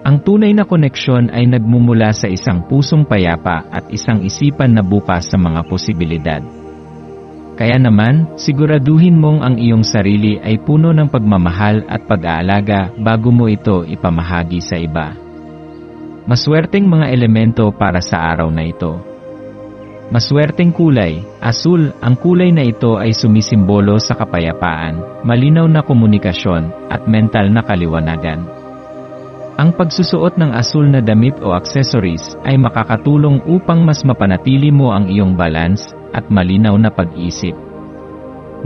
Ang tunay na koneksyon ay nagmumula sa isang pusong payapa at isang isipan na bukas sa mga posibilidad. Kaya naman, siguraduhin mong ang iyong sarili ay puno ng pagmamahal at pag-aalaga bago mo ito ipamahagi sa iba. Maswerteng mga elemento para sa araw na ito. Maswerteng kulay, asul. Ang kulay na ito ay sumisimbolo sa kapayapaan, malinaw na komunikasyon, at mental na kaliwanagan. Ang pagsusuot ng asul na damit o accessories ay makakatulong upang mas mapanatili mo ang iyong balance at malinaw na pag-isip.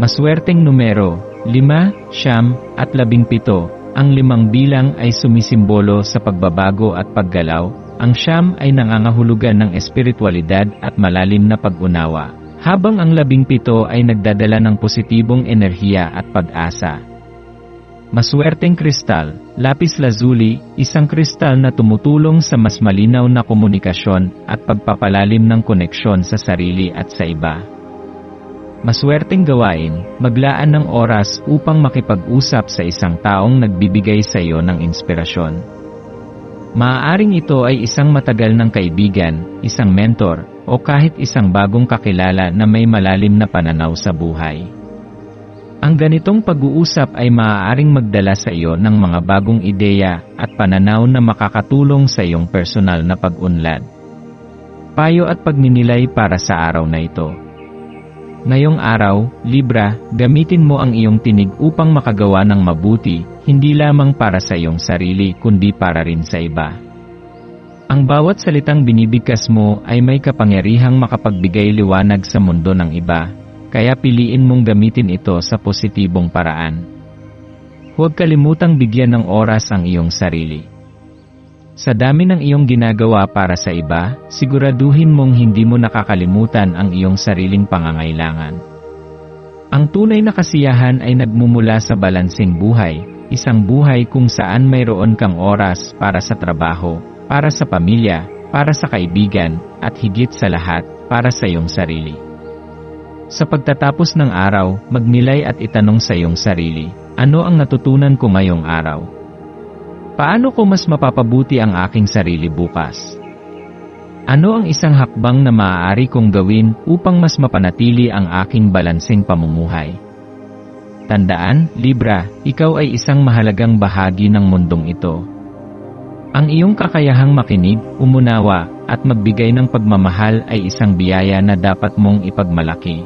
Maswerteng numero, 5, 9, at 17. Ang 5 bilang ay sumisimbolo sa pagbabago at paggalaw. Ang 9 ay nangangahulugan ng espiritualidad at malalim na pag-unawa, habang ang 17 ay nagdadala ng positibong enerhiya at pag-asa. Maswerteng kristal, lapis lazuli, isang kristal na tumutulong sa mas malinaw na komunikasyon at pagpapalalim ng koneksyon sa sarili at sa iba. Maswerteng gawain, maglaan ng oras upang makipag-usap sa isang taong nagbibigay sa iyo ng inspirasyon. Maaaring ito ay isang matagal ng kaibigan, isang mentor, o kahit isang bagong kakilala na may malalim na pananaw sa buhay. Ang ganitong pag-uusap ay maaaring magdala sa iyo ng mga bagong ideya at pananaw na makakatulong sa iyong personal na pag-unlad. Payo at pagninilay para sa araw na ito. Ngayong araw, Libra, gamitin mo ang iyong tinig upang makagawa ng mabuti, hindi lamang para sa iyong sarili kundi para rin sa iba. Ang bawat salitang binibigkas mo ay may kapangyarihang makapagbigay liwanag sa mundo ng iba, kaya piliin mong gamitin ito sa positibong paraan. Huwag kalimutang bigyan ng oras ang iyong sarili. Sa dami ng iyong ginagawa para sa iba, siguraduhin mong hindi mo nakakalimutan ang iyong sariling pangangailangan. Ang tunay na kasiyahan ay nagmumula sa balanseng buhay, isang buhay kung saan mayroon kang oras para sa trabaho, para sa pamilya, para sa kaibigan, at higit sa lahat, para sa iyong sarili. Sa pagtatapos ng araw, magnilay at itanong sa iyong sarili, ano ang natutunan ko ngayong araw? Paano ko mas mapapabuti ang aking sarili bukas? Ano ang isang hakbang na maaari kong gawin upang mas mapanatili ang aking balanseng pamumuhay? Tandaan, Libra, ikaw ay isang mahalagang bahagi ng mundong ito. Ang iyong kakayahang makinig, umunawa, at magbigay ng pagmamahal ay isang biyaya na dapat mong ipagmalaki.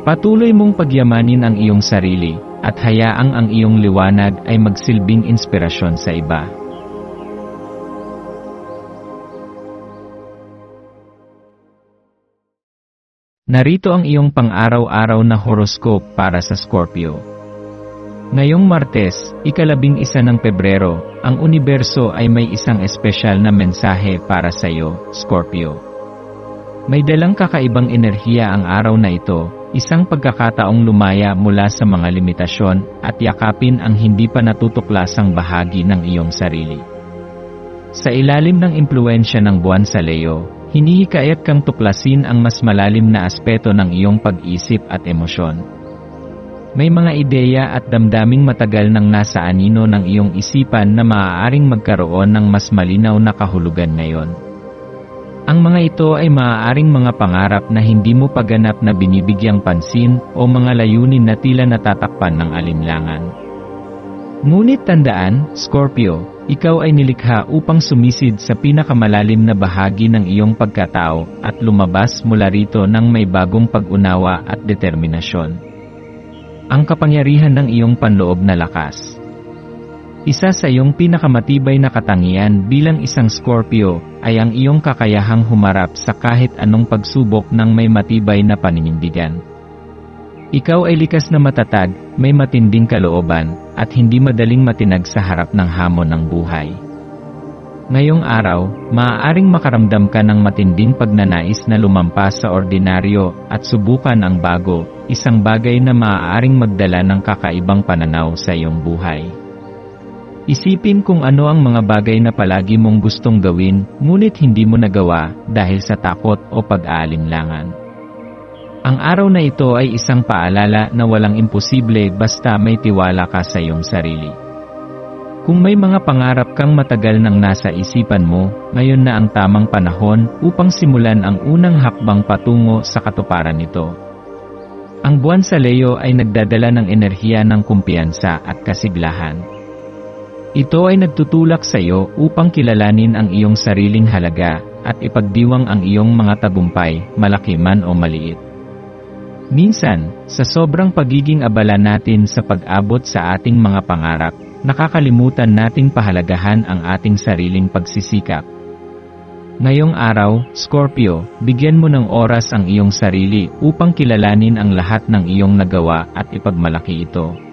Patuloy mong pagyamanin ang iyong sarili, at hayaang ang iyong liwanag ay magsilbing inspirasyon sa iba. Narito ang iyong pang-araw-araw na horoscope para sa Scorpio. Ngayong Martes, 11 ng Pebrero, ang universo ay may isang espesyal na mensahe para sa iyo, Scorpio. May dalang kakaibang enerhiya ang araw na ito, isang pagkakataong lumaya mula sa mga limitasyon at yakapin ang hindi pa natutuklasang bahagi ng iyong sarili. Sa ilalim ng impluwensya ng buwan sa Leo, hinihikayat kang tuklasin ang mas malalim na aspeto ng iyong pag-isip at emosyon. May mga ideya at damdaming matagal nang nasa anino ng iyong isipan na maaaring magkaroon ng mas malinaw na kahulugan ngayon. Ang mga ito ay maaaring mga pangarap na hindi mo paganap na binibigyang pansin o mga layunin na tila natatakpan ng alinlangan. Ngunit tandaan, Scorpio, ikaw ay nilikha upang sumisid sa pinakamalalim na bahagi ng iyong pagkatao at lumabas mula rito ng may bagong pag-unawa at determinasyon. Ang kapangyarihan ng iyong panloob na lakas. Isa sa iyong pinakamatibay na katangian bilang isang Scorpio ay ang iyong kakayahang humarap sa kahit anong pagsubok ng may matibay na paninindigan. Ikaw ay likas na matatag, may matinding kalooban, at hindi madaling matinag sa harap ng hamon ng buhay. Ngayong araw, maaaring makaramdam ka ng matinding pagnanais na lumampas sa ordinaryo at subukan ang bago, isang bagay na maaaring magdala ng kakaibang pananaw sa iyong buhay. Isipin kung ano ang mga bagay na palagi mong gustong gawin, ngunit hindi mo nagawa dahil sa takot o pag-aalinlangan. Ang araw na ito ay isang paalala na walang imposible basta may tiwala ka sa iyong sarili. Kung may mga pangarap kang matagal nang nasa isipan mo, ngayon na ang tamang panahon upang simulan ang unang hakbang patungo sa katuparan nito. Ang buwan sa Leo ay nagdadala ng enerhiya ng kumpiyansa at kasiglahan. Ito ay nagtutulak sa iyo upang kilalanin ang iyong sariling halaga at ipagdiwang ang iyong mga tagumpay, malaki man o maliit. Minsan, sa sobrang pagiging abala natin sa pag-abot sa ating mga pangarap, nakakalimutan nating pahalagahan ang ating sariling pagsisikap. Ngayong araw, Scorpio, bigyan mo ng oras ang iyong sarili upang kilalanin ang lahat ng iyong nagawa at ipagmalaki ito.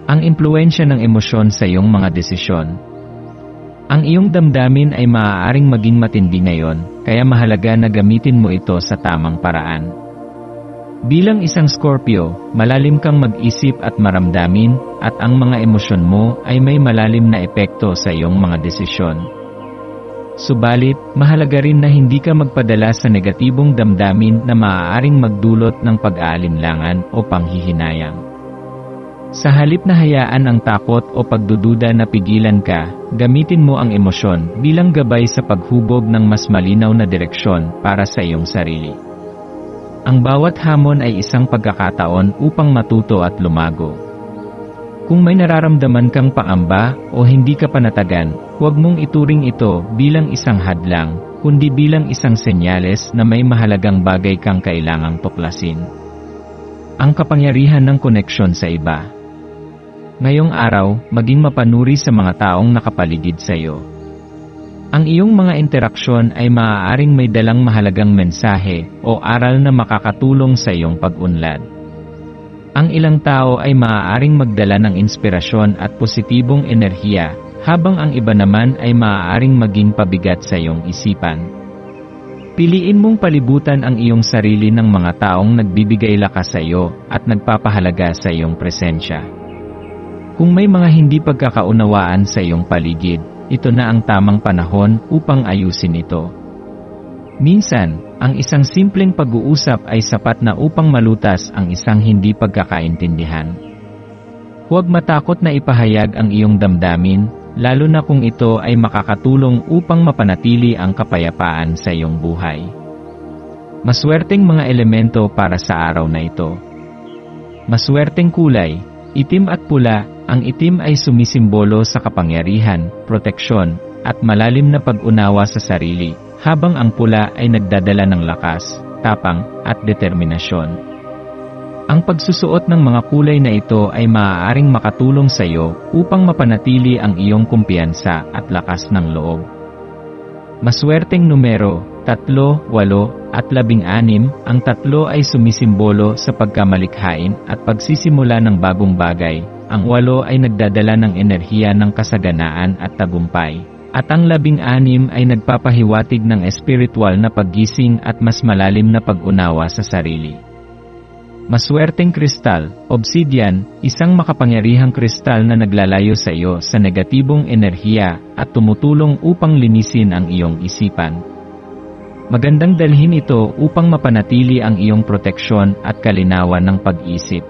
Ang impluwensya ng emosyon sa iyong mga desisyon. Ang iyong damdamin ay maaaring maging matindi ngayon, kaya mahalaga na gamitin mo ito sa tamang paraan. Bilang isang Scorpio, malalim kang mag-isip at maramdamin, at ang mga emosyon mo ay may malalim na epekto sa iyong mga desisyon. Subalit, mahalaga rin na hindi ka magpadala sa negatibong damdamin na maaaring magdulot ng pag-aalinlangan o panghihinayang. Sa halip na hayaan ang takot o pagdududa na pigilan ka, gamitin mo ang emosyon bilang gabay sa paghubog ng mas malinaw na direksyon para sa iyong sarili. Ang bawat hamon ay isang pagkakataon upang matuto at lumago. Kung may nararamdaman kang pangamba o hindi ka panatagan, huwag mong ituring ito bilang isang hadlang, kundi bilang isang senyales na may mahalagang bagay kang kailangang tuklasin. Ang kapangyarihan ng koneksyon sa iba. Ngayong araw, maging mapanuri sa mga taong nakapaligid sa iyo. Ang iyong mga interaksyon ay maaaring may dalang mahalagang mensahe o aral na makakatulong sa iyong pag-unlad. Ang ilang tao ay maaaring magdala ng inspirasyon at positibong enerhiya, habang ang iba naman ay maaaring maging pabigat sa iyong isipan. Piliin mong palibutan ang iyong sarili ng mga taong nagbibigay lakas sa iyo at nagpapahalaga sa iyong presensya. Kung may mga hindi pagkakaunawaan sa iyong paligid, ito na ang tamang panahon upang ayusin ito. Minsan, ang isang simpleng pag-uusap ay sapat na upang malutas ang isang hindi pagkakaintindihan. Huwag matakot na ipahayag ang iyong damdamin, lalo na kung ito ay makakatulong upang mapanatili ang kapayapaan sa iyong buhay. Maswerteng mga elemento para sa araw na ito. Maswerteng kulay, itim at pula. Ang itim ay sumisimbolo sa kapangyarihan, proteksyon, at malalim na pag-unawa sa sarili, habang ang pula ay nagdadala ng lakas, tapang, at determinasyon. Ang pagsusuot ng mga kulay na ito ay maaaring makatulong sa iyo upang mapanatili ang iyong kumpiyansa at lakas ng loob. Maswerteng numero, 3, 8, at 16, ang 3 ay sumisimbolo sa pagkamalikhain at pagsisimula ng bagong bagay. Ang 8 ay nagdadala ng enerhiya ng kasaganaan at tagumpay, at ang 16 ay nagpapahiwatig ng espiritual na paggising at mas malalim na pag-unawa sa sarili. Maswerteng kristal, obsidian, isang makapangyarihang kristal na naglalayo sa iyo sa negatibong enerhiya at tumutulong upang linisin ang iyong isipan. Magandang dalhin ito upang mapanatili ang iyong proteksyon at kalinawan ng pag-isip.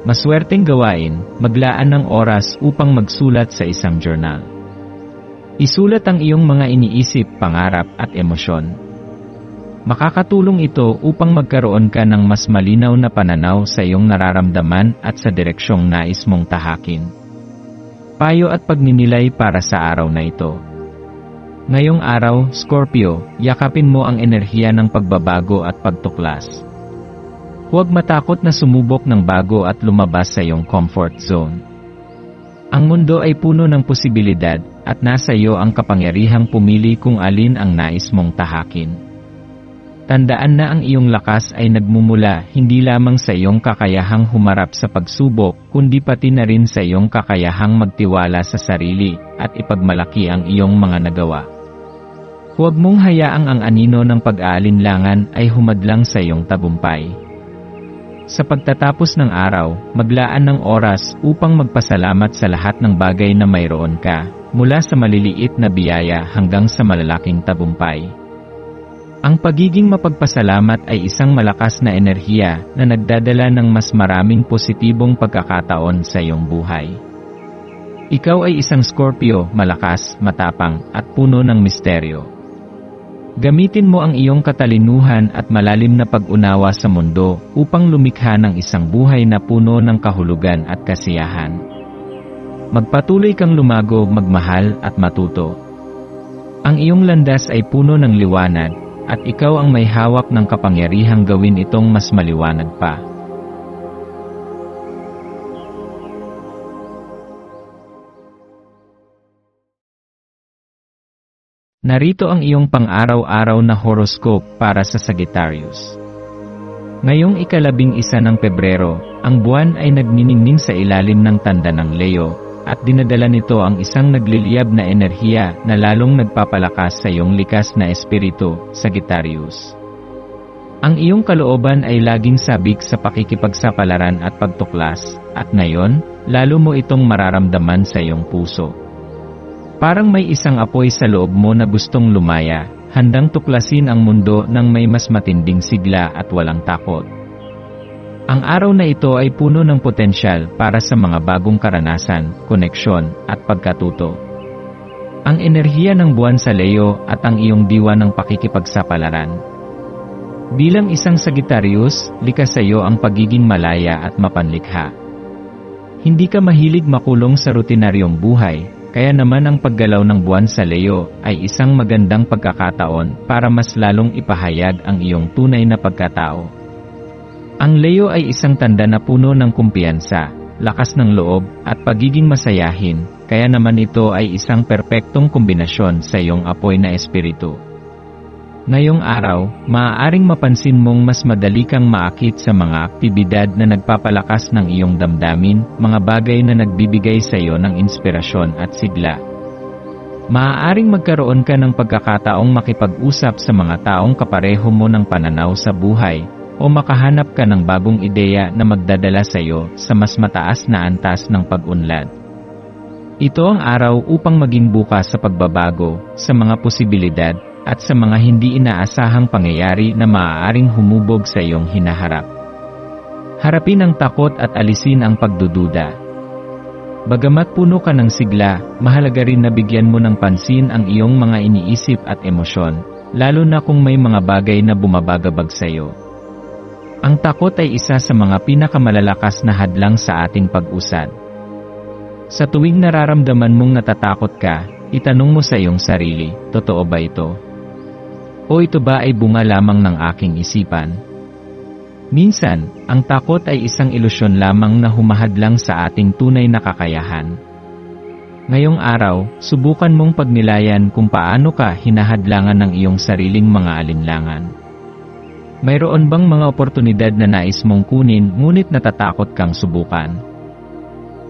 Maswerteng gawain, maglaan ng oras upang magsulat sa isang journal. Isulat ang iyong mga iniisip, pangarap at emosyon. Makakatulong ito upang magkaroon ka ng mas malinaw na pananaw sa iyong nararamdaman at sa direksyong nais mong tahakin. Payo at pagninilay para sa araw na ito. Ngayong araw, Scorpio, yakapin mo ang enerhiya ng pagbabago at pagtuklas. Huwag matakot na sumubok ng bago at lumabas sa iyong comfort zone. Ang mundo ay puno ng posibilidad at nasa iyo ang kapangyarihang pumili kung alin ang nais mong tahakin. Tandaan na ang iyong lakas ay nagmumula hindi lamang sa iyong kakayahang humarap sa pagsubok, kundi pati na rin sa iyong kakayahang magtiwala sa sarili at ipagmalaki ang iyong mga nagawa. Huwag mong hayaang ang anino ng pag-aalinlangan ay humadlang sa iyong tagumpay. Sa pagtatapos ng araw, maglaan ng oras upang magpasalamat sa lahat ng bagay na mayroon ka, mula sa maliliit na biyaya hanggang sa malalaking tagumpay. Ang pagiging mapagpasalamat ay isang malakas na enerhiya na nagdadala ng mas maraming positibong pagkakataon sa iyong buhay. Ikaw ay isang Scorpio, malakas, matapang, at puno ng misteryo. Gamitin mo ang iyong katalinuhan at malalim na pag-unawa sa mundo upang lumikha ng isang buhay na puno ng kahulugan at kasiyahan. Magpatuloy kang lumago, magmahal at matuto. Ang iyong landas ay puno ng liwanag at ikaw ang may hawak ng kapangyarihang gawin itong mas maliwanag pa. Narito ang iyong pang-araw-araw na horoscope para sa Sagittarius. Ngayong 11 ng Pebrero, ang buwan ay nagniningning sa ilalim ng tanda ng Leo, at dinadala nito ang isang nagliliyab na enerhiya na lalong nagpapalakas sa iyong likas na espiritu, Sagittarius. Ang iyong kalooban ay laging sabik sa pakikipagsapalaran at pagtuklas, at ngayon, lalo mo itong mararamdaman sa iyong puso. Parang may isang apoy sa loob mo na gustong lumaya, handang tuklasin ang mundo ng may mas matinding sigla at walang takot. Ang araw na ito ay puno ng potensyal para sa mga bagong karanasan, koneksyon, at pagkatuto. Ang enerhiya ng buwan sa Leo at ang iyong diwa ng pakikipagsapalaran. Bilang isang Sagittarius, likas sa iyo ang pagiging malaya at mapanlikha. Hindi ka mahilig makulong sa rutinaryong buhay, kaya naman ang paggalaw ng buwan sa Leo ay isang magandang pagkakataon para mas lalong ipahayag ang iyong tunay na pagkatao. Ang Leo ay isang tanda na puno ng kumpiyansa, lakas ng loob, at pagiging masayahin, kaya naman ito ay isang perpektong kombinasyon sa iyong apoy na espiritu. Ngayong araw, maaaring mapansin mong mas madali kang maakit sa mga aktibidad na nagpapalakas ng iyong damdamin, mga bagay na nagbibigay sa iyo ng inspirasyon at sigla. Maaaring magkaroon ka ng pagkakataong makipag-usap sa mga taong kapareho mo ng pananaw sa buhay, o makahanap ka ng bagong ideya na magdadala sa iyo sa mas mataas na antas ng pag-unlad. Ito ang araw upang maging bukas sa pagbabago, sa mga posibilidad, at sa mga hindi inaasahang pangyayari na maaaring humubog sa iyong hinaharap. Harapin ang takot at alisin ang pagdududa. Bagamat puno ka ng sigla, mahalaga rin na bigyan mo ng pansin ang iyong mga iniisip at emosyon, lalo na kung may mga bagay na bumabagabag sa iyo. Ang takot ay isa sa mga pinakamalalakas na hadlang sa ating pag-usad. Sa tuwing nararamdaman mong natatakot ka, itanong mo sa iyong sarili, totoo ba ito? O ito ba ay bunga lamang ng aking isipan? Minsan, ang takot ay isang ilusyon lamang na humahadlang sa ating tunay na kakayahan. Ngayong araw, subukan mong pagnilayan kung paano ka hinahadlangan ng iyong sariling mga alinlangan. Mayroon bang mga oportunidad na nais mong kunin ngunit natatakot kang subukan?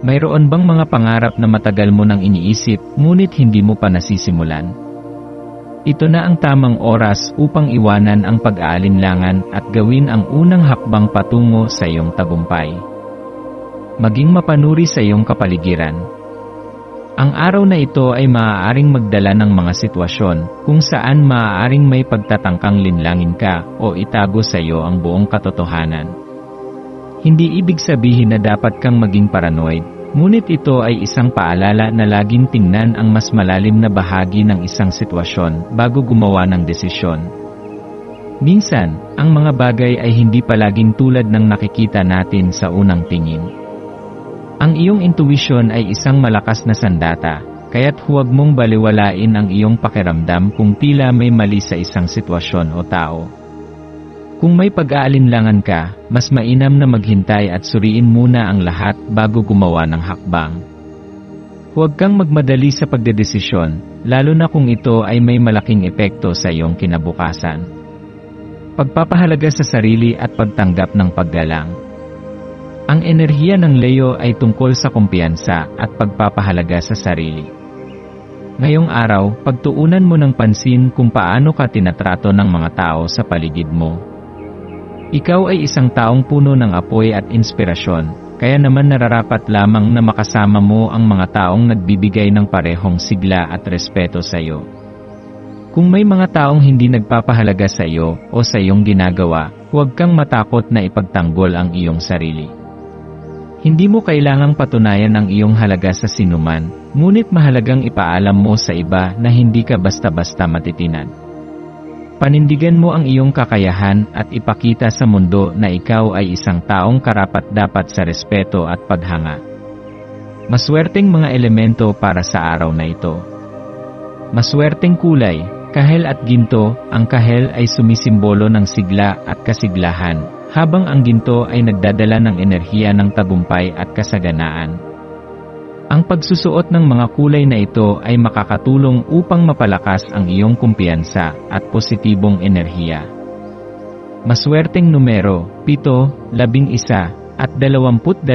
Mayroon bang mga pangarap na matagal mo nang iniisip ngunit hindi mo pa nasisimulan? Ito na ang tamang oras upang iwanan ang pag-aalinlangan at gawin ang unang hakbang patungo sa iyong tagumpay. Maging mapanuri sa iyong kapaligiran. Ang araw na ito ay maaaring magdala ng mga sitwasyon kung saan maaaring may pagtatangkang linlangin ka o itago sa iyo ang buong katotohanan. Hindi ibig sabihin na dapat kang maging paranoid. Ngunit ito ay isang paalala na laging tingnan ang mas malalim na bahagi ng isang sitwasyon bago gumawa ng desisyon. Minsan, ang mga bagay ay hindi palaging tulad ng nakikita natin sa unang tingin. Ang iyong intuition ay isang malakas na sandata, kaya't huwag mong baliwalain ang iyong pakiramdam kung tila may mali sa isang sitwasyon o tao. Kung may pag-aalinlangan ka, mas mainam na maghintay at suriin muna ang lahat bago gumawa ng hakbang. Huwag kang magmadali sa pagdedesisyon, lalo na kung ito ay may malaking epekto sa iyong kinabukasan. Pagpapahalaga sa sarili at pagtanggap ng paggalang. Ang enerhiya ng Leo ay tungkol sa kumpiyansa at pagpapahalaga sa sarili. Ngayong araw, pagtuunan mo ng pansin kung paano ka tinatrato ng mga tao sa paligid mo. Ikaw ay isang taong puno ng apoy at inspirasyon, kaya naman nararapat lamang na makasama mo ang mga taong nagbibigay ng parehong sigla at respeto sa iyo. Kung may mga taong hindi nagpapahalaga sa iyo o sa iyong ginagawa, huwag kang matakot na ipagtanggol ang iyong sarili. Hindi mo kailangang patunayan ang iyong halaga sa sinuman, ngunit mahalagang ipaalam mo sa iba na hindi ka basta-basta matitinag. Panindigan mo ang iyong kakayahan at ipakita sa mundo na ikaw ay isang taong karapat-dapat sa respeto at paghanga. Maswerteng mga elemento para sa araw na ito. Maswerteng kulay, kahel at ginto. Ang kahel ay sumisimbolo ng sigla at kasiglahan, habang ang ginto ay nagdadala ng enerhiya ng tagumpay at kasaganaan. Ang pagsusuot ng mga kulay na ito ay makakatulong upang mapalakas ang iyong kumpiyansa at positibong enerhiya. Maswerteng numero, 7, 11, at 22.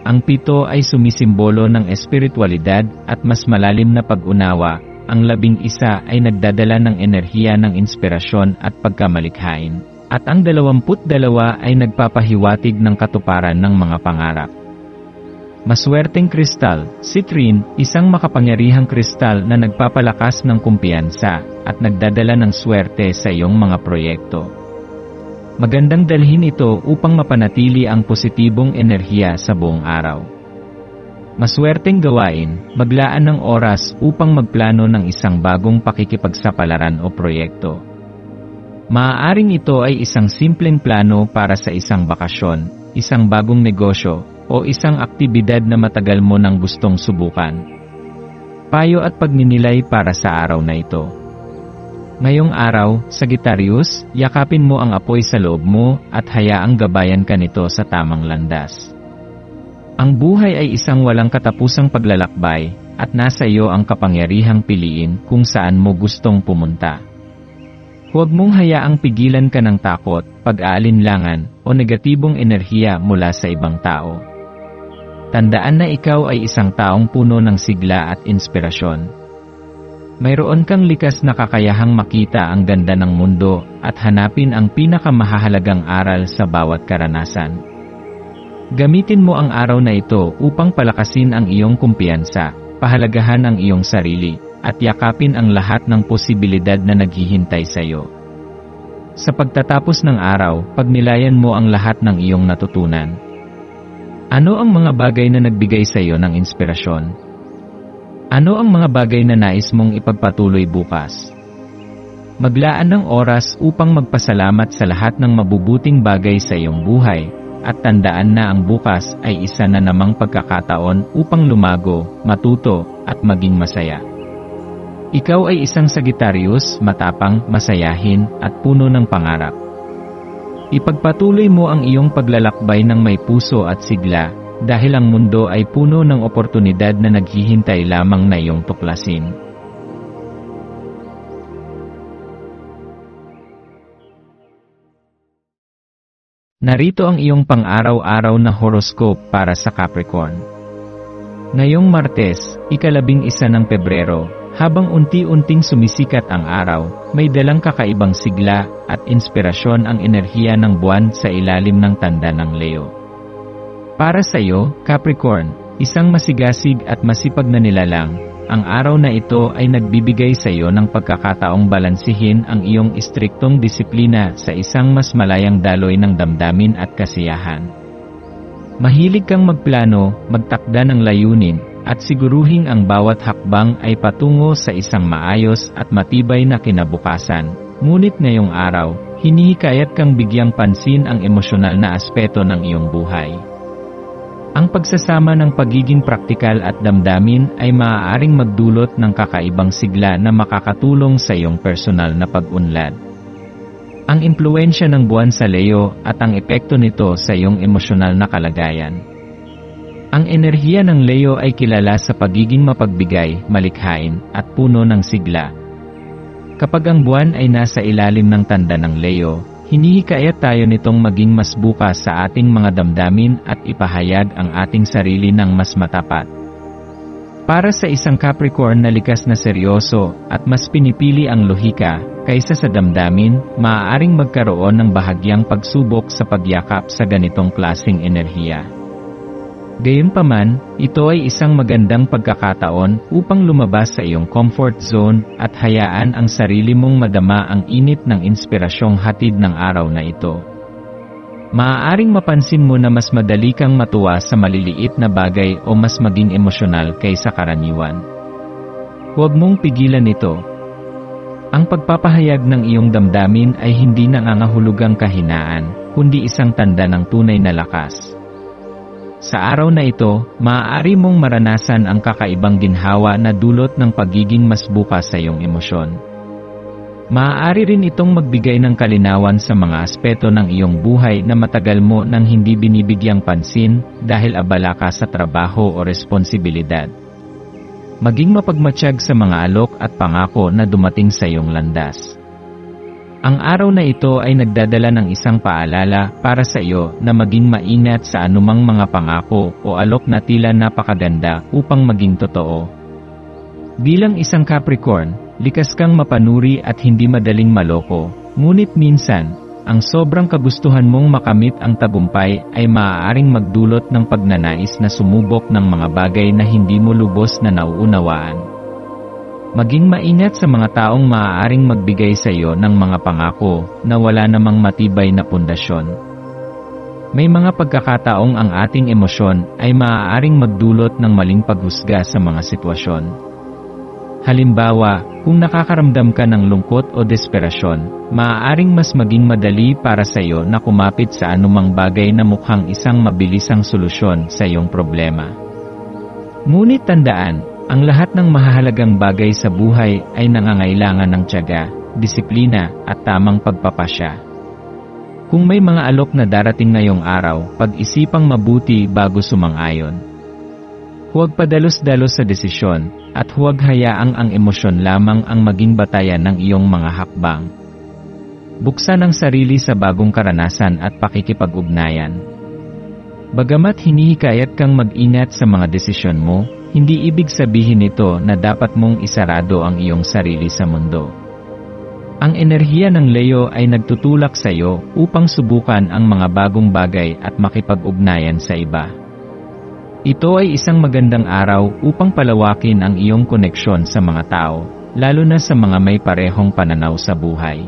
Ang 7 ay sumisimbolo ng espiritualidad at mas malalim na pag-unawa. Ang 11 ay nagdadala ng enerhiya ng inspirasyon at pagkamalikhain. At ang 22 ay nagpapahiwatig ng katuparan ng mga pangarap. Maswerteng kristal, citrine, isang makapangyarihang kristal na nagpapalakas ng kumpiyansa at nagdadala ng swerte sa iyong mga proyekto. Magandang dalhin ito upang mapanatili ang positibong enerhiya sa buong araw. Maswerteng gawain, maglaan ng oras upang magplano ng isang bagong pakikipagsapalaran o proyekto. Maaaring ito ay isang simpleng plano para sa isang bakasyon, isang bagong negosyo, o isang aktibidad na matagal mo nang gustong subukan. Payo at pagninilay para sa araw na ito. Ngayong araw, Sagittarius, yakapin mo ang apoy sa loob mo at hayaang gabayan ka nito sa tamang landas. Ang buhay ay isang walang katapusang paglalakbay, at nasa iyo ang kapangyarihang piliin kung saan mo gustong pumunta. Huwag mong hayaang pigilan ka ng takot, pag-aalinlangan, o negatibong enerhiya mula sa ibang tao. Tandaan na ikaw ay isang taong puno ng sigla at inspirasyon. Mayroon kang likas na kakayahang makita ang ganda ng mundo at hanapin ang pinakamahalagang aral sa bawat karanasan. Gamitin mo ang araw na ito upang palakasin ang iyong kumpiyansa, pahalagahan ang iyong sarili, at yakapin ang lahat ng posibilidad na naghihintay sa iyo. Sa pagtatapos ng araw, pagnilayan mo ang lahat ng iyong natutunan. Ano ang mga bagay na nagbigay sa iyo ng inspirasyon? Ano ang mga bagay na nais mong ipagpatuloy bukas? Maglaan ng oras upang magpasalamat sa lahat ng mabubuting bagay sa iyong buhay, at tandaan na ang bukas ay isa na namang pagkakataon upang lumago, matuto, at maging masaya. Ikaw ay isang Sagittarius, matapang, masayahin, at puno ng pangarap. Ipagpatuloy mo ang iyong paglalakbay ng may puso at sigla, dahil ang mundo ay puno ng oportunidad na naghihintay lamang na iyong tuklasin. Narito ang iyong pang-araw-araw na horoscope para sa Capricorn. Ngayong Martes, 11 ng Pebrero, habang unti-unting sumisikat ang araw, may dalang kakaibang sigla at inspirasyon ang enerhiya ng buwan sa ilalim ng tanda ng Leo. Para sa iyo, Capricorn, isang masigasig at masipag na nilalang, ang araw na ito ay nagbibigay sa iyo ng pagkakataong balansihin ang iyong istriktong disiplina sa isang mas malayang daloy ng damdamin at kasiyahan. Mahilig kang magplano, magtakda ng layunin, at siguruhing ang bawat hakbang ay patungo sa isang maayos at matibay na kinabukasan. Ngunit ngayong araw, hinihikayat kang bigyang pansin ang emosyonal na aspeto ng iyong buhay. Ang pagsasama ng pagiging praktikal at damdamin ay maaaring magdulot ng kakaibang sigla na makakatulong sa iyong personal na pag-unlad. Ang impluwensya ng buwan sa Leo at ang epekto nito sa iyong emosyonal na kalagayan. Ang enerhiya ng Leo ay kilala sa pagiging mapagbigay, malikhain, at puno ng sigla. Kapag ang buwan ay nasa ilalim ng tanda ng Leo, hinihikayat tayo nitong maging mas bukas sa ating mga damdamin at ipahayag ang ating sarili ng mas matapat. Para sa isang Capricorn na likas na seryoso at mas pinipili ang lohika kaysa sa damdamin, maaaring magkaroon ng bahagyang pagsubok sa pagyakap sa ganitong klaseng enerhiya. Gayunpaman, ito ay isang magandang pagkakataon upang lumabas sa iyong comfort zone at hayaan ang sarili mong madama ang init ng inspirasyong hatid ng araw na ito. Maaaring mapansin mo na mas madali kang matuwa sa maliliit na bagay o mas maging emosyonal kaysa karaniwan. Huwag mong pigilan ito. Ang pagpapahayag ng iyong damdamin ay hindi nangangahulugang kahinaan, kundi isang tanda ng tunay na lakas. Sa araw na ito, maaari mong maranasan ang kakaibang ginhawa na dulot ng pagiging mas bukas sa iyong emosyon. Maaari rin itong magbigay ng kalinawan sa mga aspeto ng iyong buhay na matagal mo nang hindi binibigyang pansin dahil abala ka sa trabaho o responsibilidad. Maging mapagmatsyag sa mga alok at pangako na dumating sa iyong landas. Ang araw na ito ay nagdadala ng isang paalala para sa iyo na maging maingat sa anumang mga pangako o alok na tila napakaganda upang maging totoo. Bilang isang Capricorn, likas kang mapanuri at hindi madaling maloko, ngunit minsan, ang sobrang kagustuhan mong makamit ang tagumpay ay maaaring magdulot ng pagnanais na sumubok ng mga bagay na hindi mo lubos na nauunawaan. Maging maingat sa mga taong maaaring magbigay sa iyo ng mga pangako na wala namang matibay na pundasyon. May mga pagkakataong ang ating emosyon ay maaaring magdulot ng maling paghusga sa mga sitwasyon. Halimbawa, Kung nakakaramdam ka ng lungkot o desperasyon, maaaring mas maging madali para sa iyo na kumapit sa anumang bagay na mukhang isang mabilisang solusyon sa iyong problema. Ngunit tandaan, ang lahat ng mahahalagang bagay sa buhay ay nangangailangan ng tiyaga, disiplina, at tamang pagpapasya. Kung may mga alok na darating ngayong araw, pag-isipang mabuti bago sumang-ayon. Huwag padalos-dalos sa desisyon, at huwag hayaang ang emosyon lamang ang maging batayan ng iyong mga hakbang. Buksan ang sarili sa bagong karanasan at pakikipag-ugnayan. Bagamat hinihikayat kang mag-ingat sa mga desisyon mo, hindi ibig sabihin nito na dapat mong isarado ang iyong sarili sa mundo. Ang enerhiya ng Leo ay nagtutulak sa iyo upang subukan ang mga bagong bagay at makipag-ugnayan sa iba. Ito ay isang magandang araw upang palawakin ang iyong koneksyon sa mga tao, lalo na sa mga may parehong pananaw sa buhay.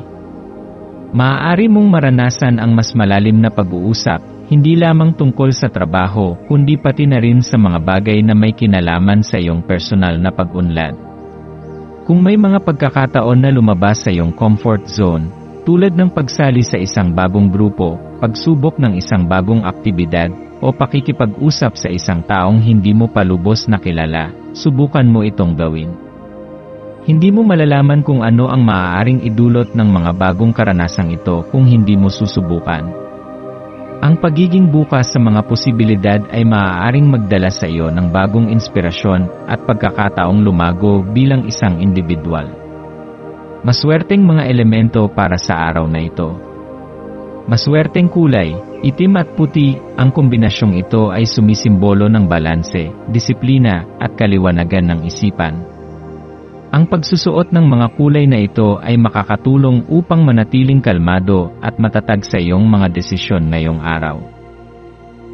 Maaari mong maranasan ang mas malalim na pag-uusap, hindi lamang tungkol sa trabaho, kundi pati na rin sa mga bagay na may kinalaman sa iyong personal na pag-unlad. Kung may mga pagkakataon na lumabas sa iyong comfort zone, tulad ng pagsali sa isang bagong grupo, pagsubok ng isang bagong aktibidad, o pakikipag-usap sa isang taong hindi mo pa lubos na kilala, subukan mo itong gawin. Hindi mo malalaman kung ano ang maaaring idulot ng mga bagong karanasang ito kung hindi mo susubukan. Ang pagiging bukas sa mga posibilidad ay maaaring magdala sa iyo ng bagong inspirasyon at pagkakataong lumago bilang isang individual. Maswerteng mga elemento para sa araw na ito. Maswerteng kulay, itim at puti, ang kombinasyong ito ay sumisimbolo ng balanse, disiplina, at kaliwanagan ng isipan. Ang pagsusuot ng mga kulay na ito ay makakatulong upang manatiling kalmado at matatag sa iyong mga desisyon ngayong araw.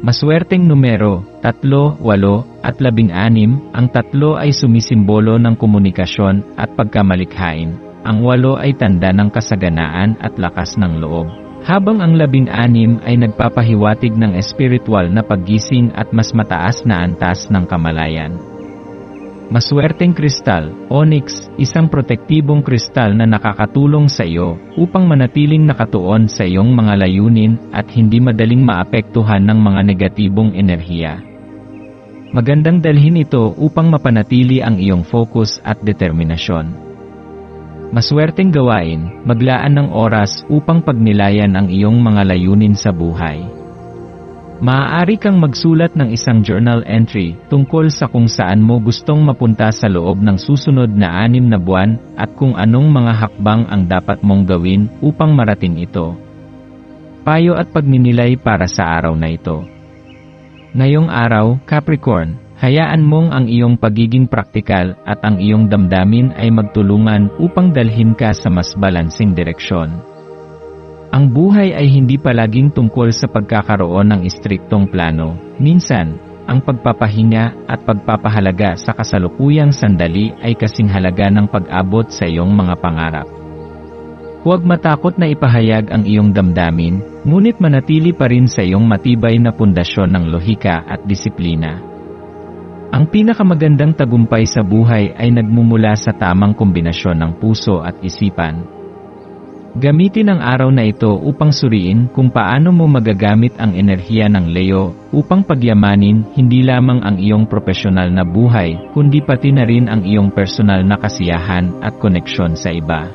Maswerteng numero, 3, 8, at 16, ang 3 ay sumisimbolo ng komunikasyon at pagkamalikhain, ang 8 ay tanda ng kasaganaan at lakas ng loob. Habang ang 16 ay nagpapahiwatig ng espiritual na paggising at mas mataas na antas ng kamalayan. Maswerteng kristal, onyx, isang protektibong kristal na nakakatulong sa iyo upang manatiling nakatuon sa iyong mga layunin at hindi madaling maapektuhan ng mga negatibong enerhiya. Magandang dalhin ito upang mapanatili ang iyong focus at determinasyon. Maswerteng gawain, maglaan ng oras upang pagnilayan ang iyong mga layunin sa buhay. Maaari kang magsulat ng isang journal entry tungkol sa kung saan mo gustong mapunta sa loob ng susunod na 6 na buwan at kung anong mga hakbang ang dapat mong gawin upang marating ito. Payo at pagninilay para sa araw na ito. Ngayong araw, Capricorn, hayaan mong ang iyong pagiging praktikal at ang iyong damdamin ay magtulungan upang dalhin ka sa mas balansing direksyon. Ang buhay ay hindi palaging tungkol sa pagkakaroon ng istriktong plano. Minsan, ang pagpapahinga at pagpapahalaga sa kasalukuyang sandali ay kasing halaga ng pag-abot sa iyong mga pangarap. Huwag matakot na ipahayag ang iyong damdamin, ngunit manatili pa rin sa iyong matibay na pundasyon ng lohika at disiplina. Ang pinakamagandang tagumpay sa buhay ay nagmumula sa tamang kombinasyon ng puso at isipan. Gamitin ang araw na ito upang suriin kung paano mo magagamit ang enerhiya ng Leo upang pagyamanin hindi lamang ang iyong profesional na buhay, kundi pati na rin ang iyong personal na kasiyahan at koneksyon sa iba.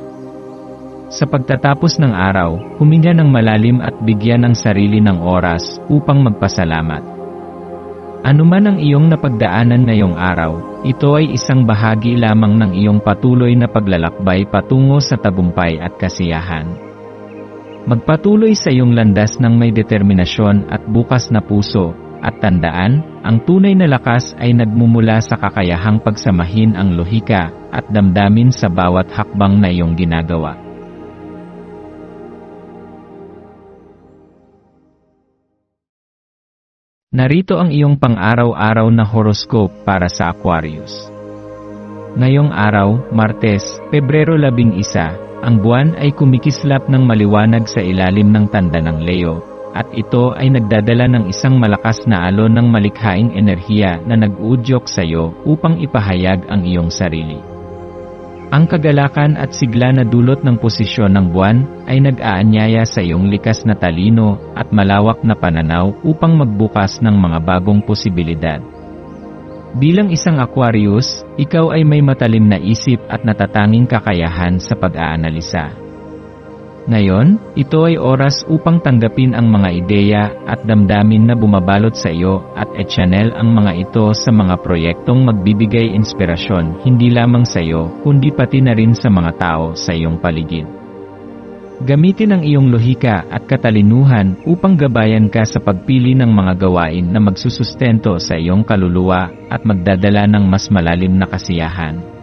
Sa pagtatapos ng araw, huminga ng malalim at bigyan ng sarili ng oras upang magpasalamat. Ano man ang iyong napagdaanan ngayong araw, ito ay isang bahagi lamang ng iyong patuloy na paglalakbay patungo sa tagumpay at kasiyahan. Magpatuloy sa iyong landas ng may determinasyon at bukas na puso, at tandaan, ang tunay na lakas ay nagmumula sa kakayahang pagsamahin ang lohika at damdamin sa bawat hakbang na iyong ginagawa. Narito ang iyong pang-araw-araw na horoscope para sa Aquarius. Ngayong araw, Martes, Pebrero 11, ang buwan ay kumikislap ng maliwanag sa ilalim ng tanda ng Leo, at ito ay nagdadala ng isang malakas na alon ng malikhaing enerhiya na nag-uudyok sa iyo upang ipahayag ang iyong sarili. Ang kagalakan at sigla na dulot ng posisyon ng buwan ay nag-aanyaya sa iyong likas na talino at malawak na pananaw upang magbukas ng mga bagong posibilidad. Bilang isang Aquarius, ikaw ay may matalim na isip at natatanging kakayahan sa pag-aanalisa. Ngayon, ito ay oras upang tanggapin ang mga ideya at damdamin na bumabalot sa iyo at i-channel ang mga ito sa mga proyektong magbibigay inspirasyon hindi lamang sa iyo kundi pati na rin sa mga tao sa iyong paligid. Gamitin ang iyong lohika at katalinuhan upang gabayan ka sa pagpili ng mga gawain na magsusustento sa iyong kaluluwa at magdadala ng mas malalim na kasiyahan.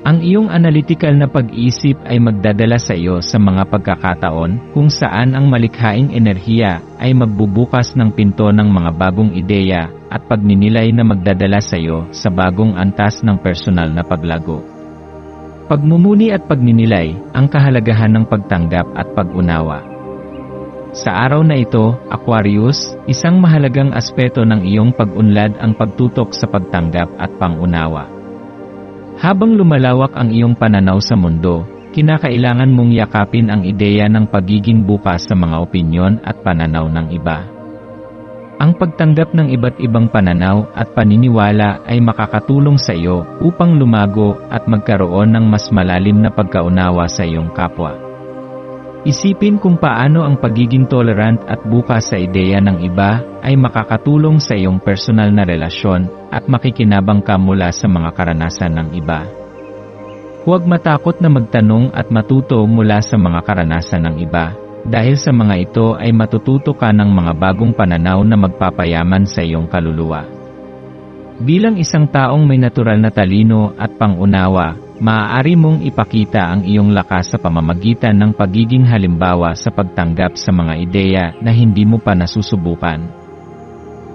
Ang iyong analytical na pag-iisip ay magdadala sa iyo sa mga pagkakataon kung saan ang malikhaing enerhiya ay magbubukas ng pinto ng mga bagong ideya at pagninilay na magdadala sa iyo sa bagong antas ng personal na paglago. Pagmumuni at pagninilay, ang kahalagahan ng pagtanggap at pag-unawa. Sa araw na ito, Aquarius, isang mahalagang aspeto ng iyong pag-unlad ang pagtutok sa pagtanggap at pangunawa. Habang lumalawak ang iyong pananaw sa mundo, kinakailangan mong yakapin ang ideya ng pagiging bukas sa mga opinyon at pananaw ng iba. Ang pagtanggap ng iba't ibang pananaw at paniniwala ay makakatulong sa iyo upang lumago at magkaroon ng mas malalim na pagkaunawa sa iyong kapwa. Isipin kung paano ang pagiging tolerant at bukas sa ideya ng iba ay makakatulong sa iyong personal na relasyon at makikinabang ka mula sa mga karanasan ng iba. Huwag matakot na magtanong at matuto mula sa mga karanasan ng iba, dahil sa mga ito ay matututo ka ng mga bagong pananaw na magpapayaman sa iyong kaluluwa. Bilang isang taong may natural na talino at pangunawa, maaari mong ipakita ang iyong lakas sa pamamagitan ng pagiging halimbawa sa pagtanggap sa mga ideya na hindi mo pa nasusubukan.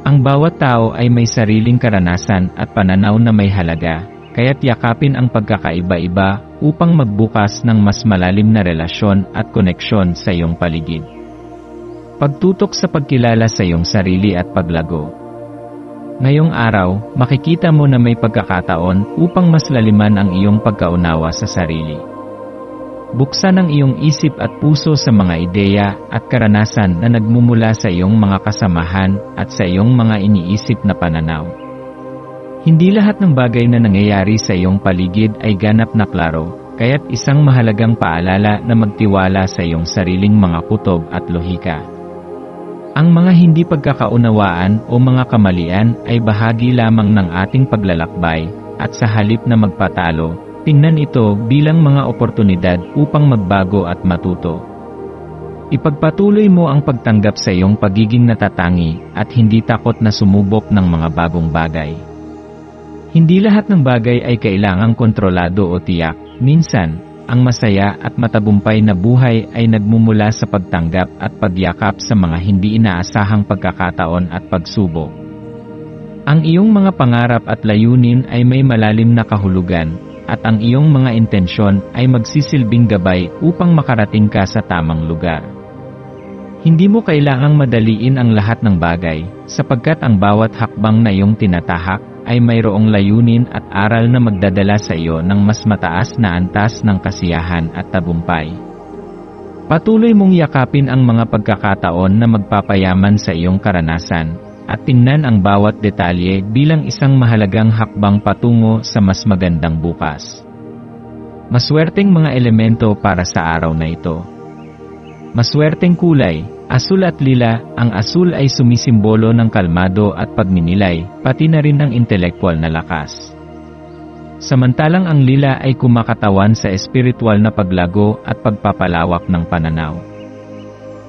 Ang bawat tao ay may sariling karanasan at pananaw na may halaga, kaya't yakapin ang pagkakaiba-iba upang magbukas ng mas malalim na relasyon at koneksyon sa iyong paligid. Pagtutok sa pagkilala sa iyong sarili at paglago. Ngayong araw, makikita mo na may pagkakataon upang mas laliman ang iyong pagkaunawa sa sarili. Buksan ang iyong isip at puso sa mga ideya at karanasan na nagmumula sa iyong mga kasamahan at sa iyong mga iniisip na pananaw. Hindi lahat ng bagay na nangyayari sa iyong paligid ay ganap na klaro, kaya't isang mahalagang paalala na magtiwala sa iyong sariling mga kutob at lohika. Ang mga hindi pagkakaunawaan o mga kamalian ay bahagi lamang ng ating paglalakbay, at sa halip na magpatalo, tingnan ito bilang mga oportunidad upang magbago at matuto. Ipagpatuloy mo ang pagtanggap sa iyong pagiging natatangi at hindi takot na sumubok ng mga bagong bagay. Hindi lahat ng bagay ay kailangang kontrolado o tiyak. Minsan, ang masaya at matagumpay na buhay ay nagmumula sa pagtanggap at pagyakap sa mga hindi inaasahang pagkakataon at pagsubok. Ang iyong mga pangarap at layunin ay may malalim na kahulugan, at ang iyong mga intensyon ay magsisilbing gabay upang makarating ka sa tamang lugar. Hindi mo kailangang madaliin ang lahat ng bagay, sapagkat ang bawat hakbang na iyong tinatahak ay mayroong layunin at aral na magdadala sa iyo ng mas mataas na antas ng kasiyahan at tagumpay. Patuloy mong yakapin ang mga pagkakataon na magpapayaman sa iyong karanasan, at tingnan ang bawat detalye bilang isang mahalagang hakbang patungo sa mas magandang bukas. Maswerteng mga elemento para sa araw na ito. Maswerteng kulay, asul at lila. Ang asul ay sumisimbolo ng kalmado at pagninilay, pati na rin ng intelektual na lakas. Samantalang ang lila ay kumakatawan sa espiritual na paglago at pagpapalawak ng pananaw.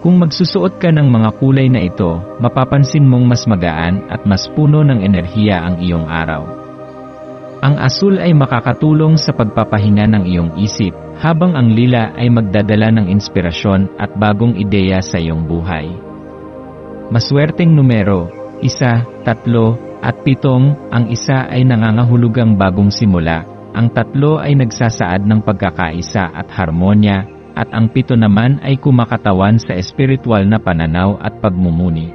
Kung magsusuot ka ng mga kulay na ito, mapapansin mong mas magaan at mas puno ng enerhiya ang iyong araw. Ang asul ay makakatulong sa pagpapahinga ng iyong isip, habang ang lila ay magdadala ng inspirasyon at bagong ideya sa iyong buhay. Maswerteng numero, 1, 3, at 7. Ang 1 ay nangangahulugang bagong simula, ang 3 ay nagsasaad ng pagkakaisa at harmonya, at ang 7 naman ay kumakatawan sa espiritual na pananaw at pagmumuni.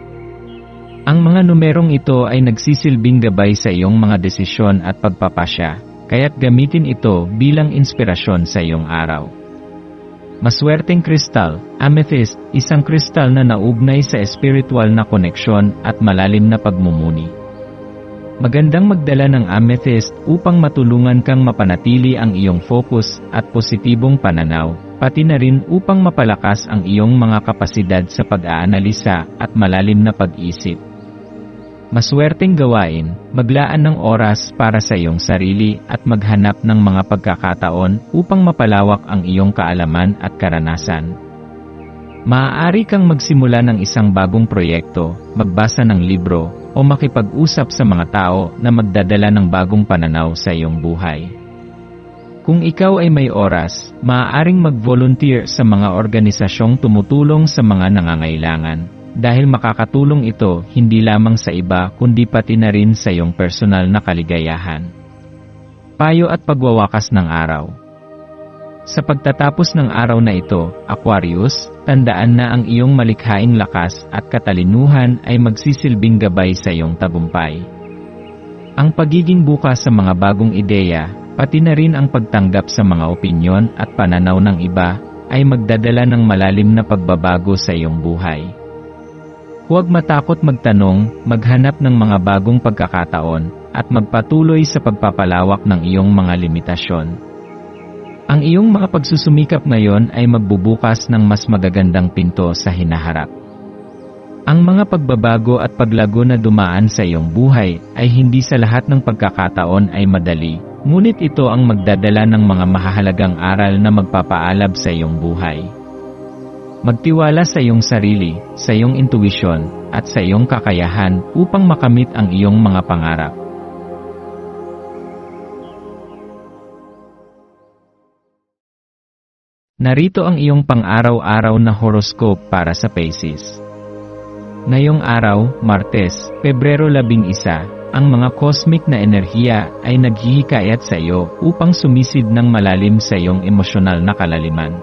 Ang mga numerong ito ay nagsisilbing gabay sa iyong mga desisyon at pagpapasya, kaya't gamitin ito bilang inspirasyon sa iyong araw. Maswerteng kristal, amethyst, isang kristal na naugnay sa espiritual na koneksyon at malalim na pagmumuni. Magandang magdala ng amethyst upang matulungan kang mapanatili ang iyong focus at positibong pananaw, pati na rin upang mapalakas ang iyong mga kapasidad sa pag-aanalisa at malalim na pag-isip. Maswerteng gawain, maglaan ng oras para sa iyong sarili at maghanap ng mga pagkakataon upang mapalawak ang iyong kaalaman at karanasan. Maaari kang magsimula ng isang bagong proyekto, magbasa ng libro, o makipag-usap sa mga tao na magdadala ng bagong pananaw sa iyong buhay. Kung ikaw ay may oras, maaaring mag-volunteer sa mga organisasyong tumutulong sa mga nangangailangan. Dahil makakatulong ito hindi lamang sa iba kundi pati na rin sa iyong personal na kaligayahan. Payo at pagwawakas ng araw. Sa pagtatapos ng araw na ito, Aquarius, tandaan na ang iyong malikhaing lakas at katalinuhan ay magsisilbing gabay sa iyong tagumpay. Ang pagiging bukas sa mga bagong ideya, pati na rin ang pagtanggap sa mga opinyon at pananaw ng iba, ay magdadala ng malalim na pagbabago sa iyong buhay. Huwag matakot magtanong, maghanap ng mga bagong pagkakataon, at magpatuloy sa pagpapalawak ng iyong mga limitasyon. Ang iyong mga pagsusumikap ngayon ay magbubukas ng mas magagandang pinto sa hinaharap. Ang mga pagbabago at paglago na dumaan sa iyong buhay ay hindi sa lahat ng pagkakataon ay madali, ngunit ito ang magdadala ng mga mahahalagang aral na magpapaalab sa iyong buhay. Magtiwala sa iyong sarili, sa iyong intuwisyon, at sa iyong kakayahan upang makamit ang iyong mga pangarap. Narito ang iyong pang-araw-araw na horoscope para sa Pisces. Ngayong araw, Martes, Pebrero 11, ang mga cosmic na enerhiya ay naghihikayat sa iyo upang sumisid ng malalim sa iyong emosyonal na kalaliman.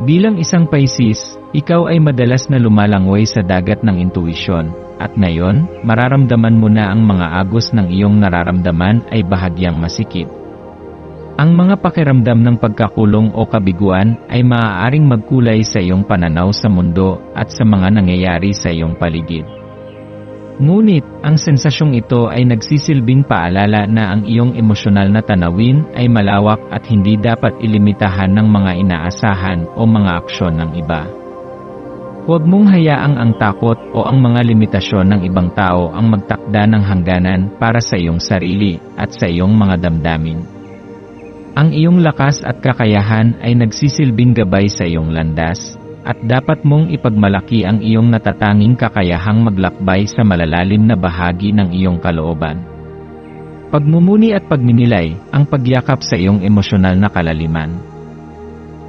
Bilang isang Pisces, ikaw ay madalas na lumalangoy sa dagat ng intuwisyon, at ngayon, mararamdaman mo na ang mga agos ng iyong nararamdaman ay bahagyang masikip. Ang mga pakiramdam ng pagkakulong o kabiguan ay maaaring magkulay sa iyong pananaw sa mundo at sa mga nangyayari sa iyong paligid. Ngunit, ang sensasyong ito ay nagsisilbing paalala na ang iyong emosyonal na tanawin ay malawak at hindi dapat ilimitahan ng mga inaasahan o mga aksyon ng iba. Huwag mong hayaang ang takot o ang mga limitasyon ng ibang tao ang magtakda ng hangganan para sa iyong sarili at sa iyong mga damdamin. Ang iyong lakas at kakayahan ay nagsisilbing gabay sa iyong landas, at dapat mong ipagmalaki ang iyong natatanging kakayahang maglakbay sa malalalim na bahagi ng iyong kalooban. Pagmumuni at pagninilay, ang pagyakap sa iyong emosyonal na kalaliman.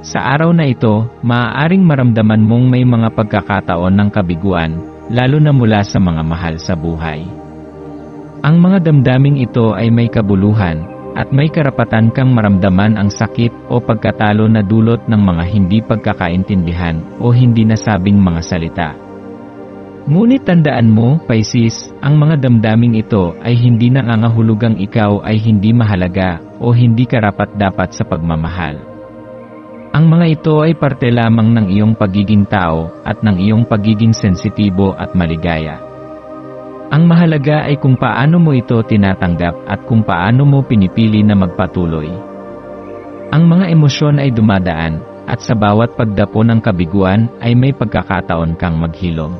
Sa araw na ito, maaaring maramdaman mong may mga pagkakataon ng kabiguan, lalo na mula sa mga mahal sa buhay. Ang mga damdaming ito ay may kabuluhan, at may karapatan kang maramdaman ang sakit o pagkatalo na dulot ng mga hindi pagkakaintindihan o hindi nasabing mga salita. Ngunit tandaan mo, Pisces, ang mga damdaming ito ay hindi nangangahulugang ikaw ay hindi mahalaga o hindi karapat-dapat sa pagmamahal. Ang mga ito ay parte lamang ng iyong pagiging tao at ng iyong pagiging sensitibo at maligaya. Ang mahalaga ay kung paano mo ito tinatanggap at kung paano mo pinipili na magpatuloy. Ang mga emosyon ay dumadaan, at sa bawat pagdapo ng kabiguan ay may pagkakataon kang maghilom.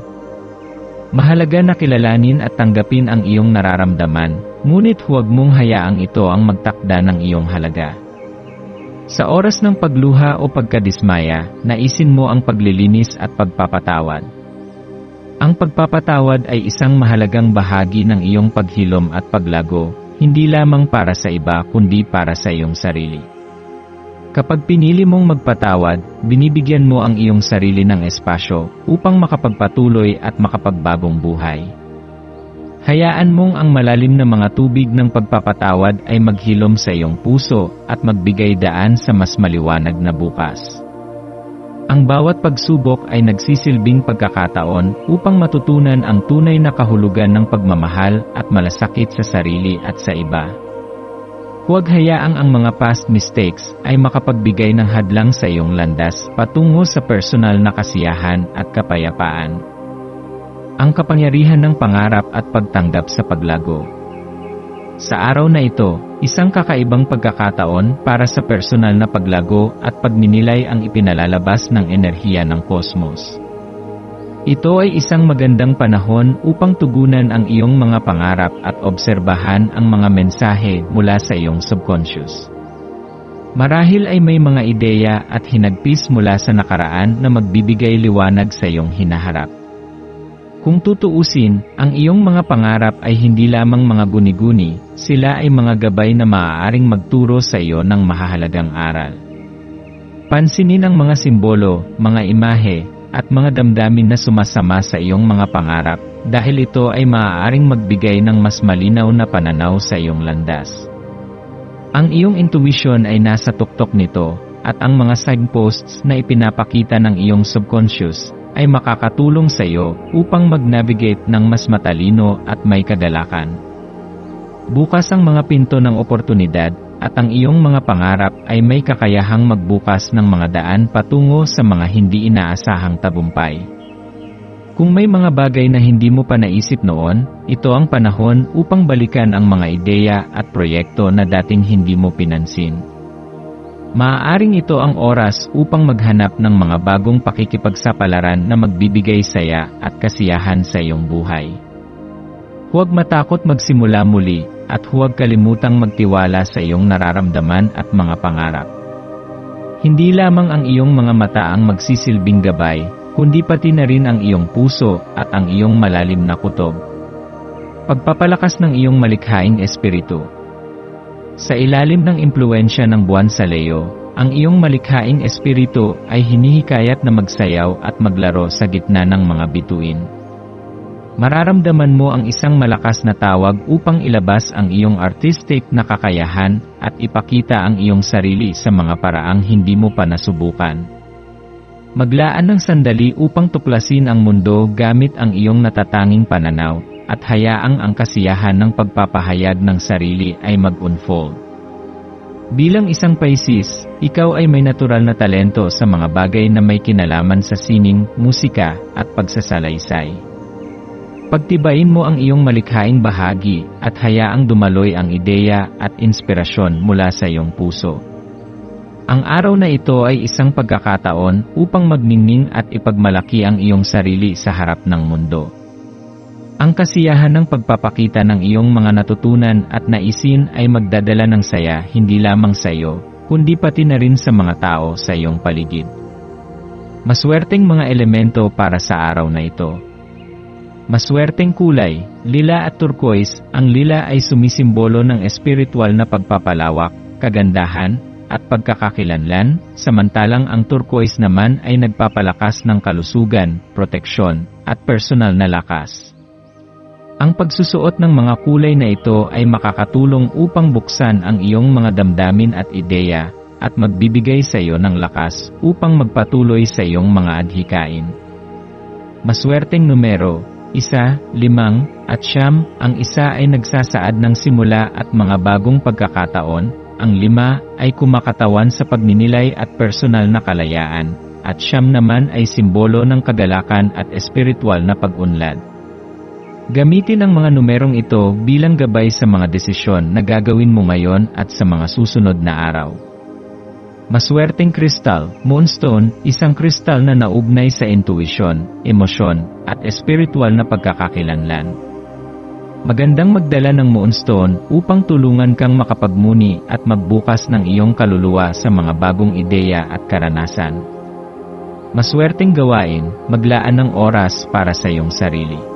Mahalaga na kilalanin at tanggapin ang iyong nararamdaman, ngunit huwag mong hayaang ito ang magtakda ng iyong halaga. Sa oras ng pagluha o pagkadismaya, naisin mo ang paglilinis at pagpapatawad. Ang pagpapatawad ay isang mahalagang bahagi ng iyong paghilom at paglago, hindi lamang para sa iba kundi para sa iyong sarili. Kapag pinili mong magpatawad, binibigyan mo ang iyong sarili ng espasyo upang makapagpatuloy at makapagbagong buhay. Hayaan mong ang malalim na mga tubig ng pagpapatawad ay maghilom sa iyong puso at magbigay daan sa mas maliwanag na bukas. Ang bawat pagsubok ay nagsisilbing pagkakataon upang matutunan ang tunay na kahulugan ng pagmamahal at malasakit sa sarili at sa iba. Huwag hayaang ang mga past mistakes ay makapagbigay ng hadlang sa iyong landas patungo sa personal na kasiyahan at kapayapaan. Ang kapangyarihan ng pangarap at pagtanggap sa paglago. Sa araw na ito, isang kakaibang pagkakataon para sa personal na paglago at pagninilay ang ipinalalabas ng enerhiya ng kosmos. Ito ay isang magandang panahon upang tugunan ang iyong mga pangarap at obserbahan ang mga mensahe mula sa iyong subconscious. Marahil ay may mga ideya at hinagpis mula sa nakaraan na magbibigay liwanag sa iyong hinaharap. Kung tutuusin, ang iyong mga pangarap ay hindi lamang mga guni-guni, sila ay mga gabay na maaaring magturo sa iyo ng mahahalagang aral. Pansinin ang mga simbolo, mga imahe, at mga damdamin na sumasama sa iyong mga pangarap, dahil ito ay maaaring magbigay ng mas malinaw na pananaw sa iyong landas. Ang iyong intuition ay nasa tuktok nito, at ang mga signposts na ipinapakita ng iyong subconscious ay makakatulong sa iyo upang mag-navigate ng mas matalino at may kagalakan. Bukas ang mga pinto ng oportunidad at ang iyong mga pangarap ay may kakayahang magbukas ng mga daan patungo sa mga hindi inaasahang tagumpay. Kung may mga bagay na hindi mo pa naisip noon, ito ang panahon upang balikan ang mga ideya at proyekto na dating hindi mo pinansin. Maaaring ito ang oras upang maghanap ng mga bagong pakikipagsapalaran na magbibigay saya at kasiyahan sa iyong buhay. Huwag matakot magsimula muli at huwag kalimutang magtiwala sa iyong nararamdaman at mga pangarap. Hindi lamang ang iyong mga mata ang magsisilbing gabay, kundi pati na rin ang iyong puso at ang iyong malalim na kutob. Pagpapalakas ng iyong malikhaing espiritu. Sa ilalim ng impluwensya ng buwan sa Leo, ang iyong malikhaing espiritu ay hinihikayat na magsayaw at maglaro sa gitna ng mga bituin. Mararamdaman mo ang isang malakas na tawag upang ilabas ang iyong artistic na kakayahan at ipakita ang iyong sarili sa mga paraang hindi mo pa nasubukan. Maglaan ng sandali upang tuklasin ang mundo gamit ang iyong natatanging pananaw, at hayaang ang kasiyahan ng pagpapahayag ng sarili ay mag-unfold. Bilang isang Pisces, ikaw ay may natural na talento sa mga bagay na may kinalaman sa sining, musika, at pagsasalaysay. Pagtibayin mo ang iyong malikhaing bahagi at hayaang dumaloy ang ideya at inspirasyon mula sa iyong puso. Ang araw na ito ay isang pagkakataon upang magningning at ipagmalaki ang iyong sarili sa harap ng mundo. Ang kasiyahan ng pagpapakita ng iyong mga natutunan at naisin ay magdadala ng saya hindi lamang sa iyo, kundi pati na rin sa mga tao sa iyong paligid. Maswerteng mga elemento para sa araw na ito. Maswerteng kulay, lila at turquoise. Ang lila ay sumisimbolo ng espiritual na pagpapalawak, kagandahan, at pagkakakilanlan, samantalang ang turquoise naman ay nagpapalakas ng kalusugan, proteksyon, at personal na lakas. Ang pagsusuot ng mga kulay na ito ay makakatulong upang buksan ang iyong mga damdamin at ideya, at magbibigay sa iyo ng lakas upang magpatuloy sa iyong mga adhikain. Maswerteng numero, 1, 5, at 9. Ang 1 ay nagsasaad ng simula at mga bagong pagkakataon, ang 5 ay kumakatawan sa pagninilay at personal na kalayaan, at 9 naman ay simbolo ng kagalakan at espiritual na pag-unlad. Gamitin ang mga numerong ito bilang gabay sa mga desisyon na gagawin mo ngayon at sa mga susunod na araw. Maswerteng kristal, moonstone, isang kristal na naugnay sa intuition, emosyon, at espiritual na pagkakakilanlan. Magandang magdala ng moonstone upang tulungan kang makapagmuni at magbukas ng iyong kaluluwa sa mga bagong ideya at karanasan. Maswerteng gawain, maglaan ng oras para sa iyong sarili.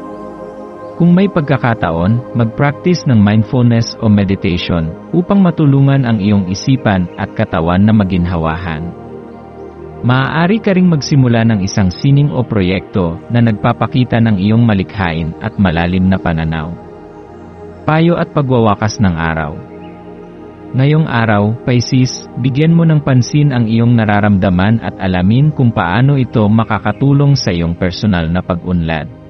Kung may pagkakataon, mag-practice ng mindfulness o meditation upang matulungan ang iyong isipan at katawan na maginhawahan. Maaari ka ring magsimula ng isang sining o proyekto na nagpapakita ng iyong malikhain at malalim na pananaw. Payo at pagwawakas ng araw. Ngayong araw, Pisces, bigyan mo ng pansin ang iyong nararamdaman at alamin kung paano ito makakatulong sa iyong personal na pag-unlad.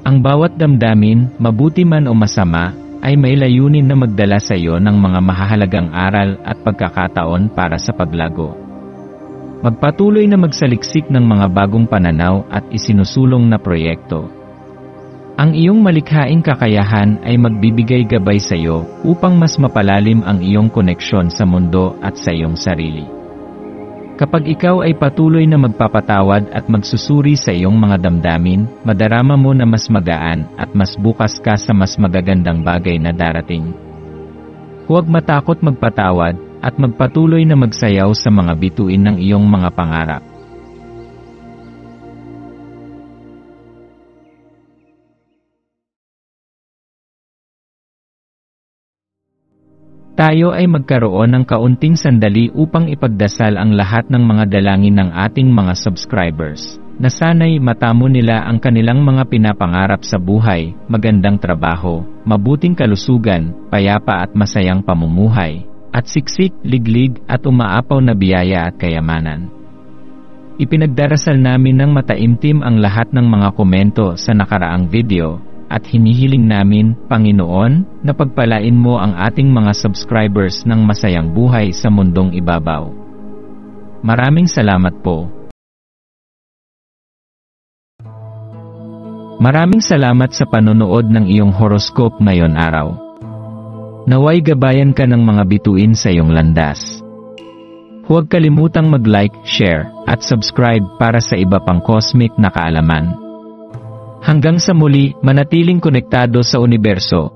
Ang bawat damdamin, mabuti man o masama, ay may layunin na magdala sa iyo ng mga mahahalagang aral at pagkakataon para sa paglago. Magpatuloy na magsaliksik ng mga bagong pananaw at isinusulong na proyekto. Ang iyong malikhaing kakayahan ay magbibigay gabay sa iyo upang mas mapalalim ang iyong koneksyon sa mundo at sa iyong sarili. Kapag ikaw ay patuloy na magpapatawad at magsusuri sa iyong mga damdamin, madarama mo na mas magaan at mas bukas ka sa mas magagandang bagay na darating. Huwag matakot magpatawad at magpatuloy na magsayaw sa mga bituin ng iyong mga pangarap. Tayo ay magkaroon ng kaunting sandali upang ipagdasal ang lahat ng mga dalangin ng ating mga subscribers, na sana'y matamo nila ang kanilang mga pinapangarap sa buhay, magandang trabaho, mabuting kalusugan, payapa at masayang pamumuhay, at siksik, liglig at umaapaw na biyaya at kayamanan. Ipinagdarasal namin ng mataimtim ang lahat ng mga komento sa nakaraang video, at hinihiling namin, Panginoon, na pagpalain mo ang ating mga subscribers ng masayang buhay sa mundong ibabaw. Maraming salamat po. Maraming salamat sa panonood ng iyong horoscope ngayon araw. Naway gabayan ka ng mga bituin sa iyong landas. Huwag kalimutang mag-like, share, at subscribe para sa iba pang cosmic na kaalaman. Hanggang sa muli, manatiling konektado sa universo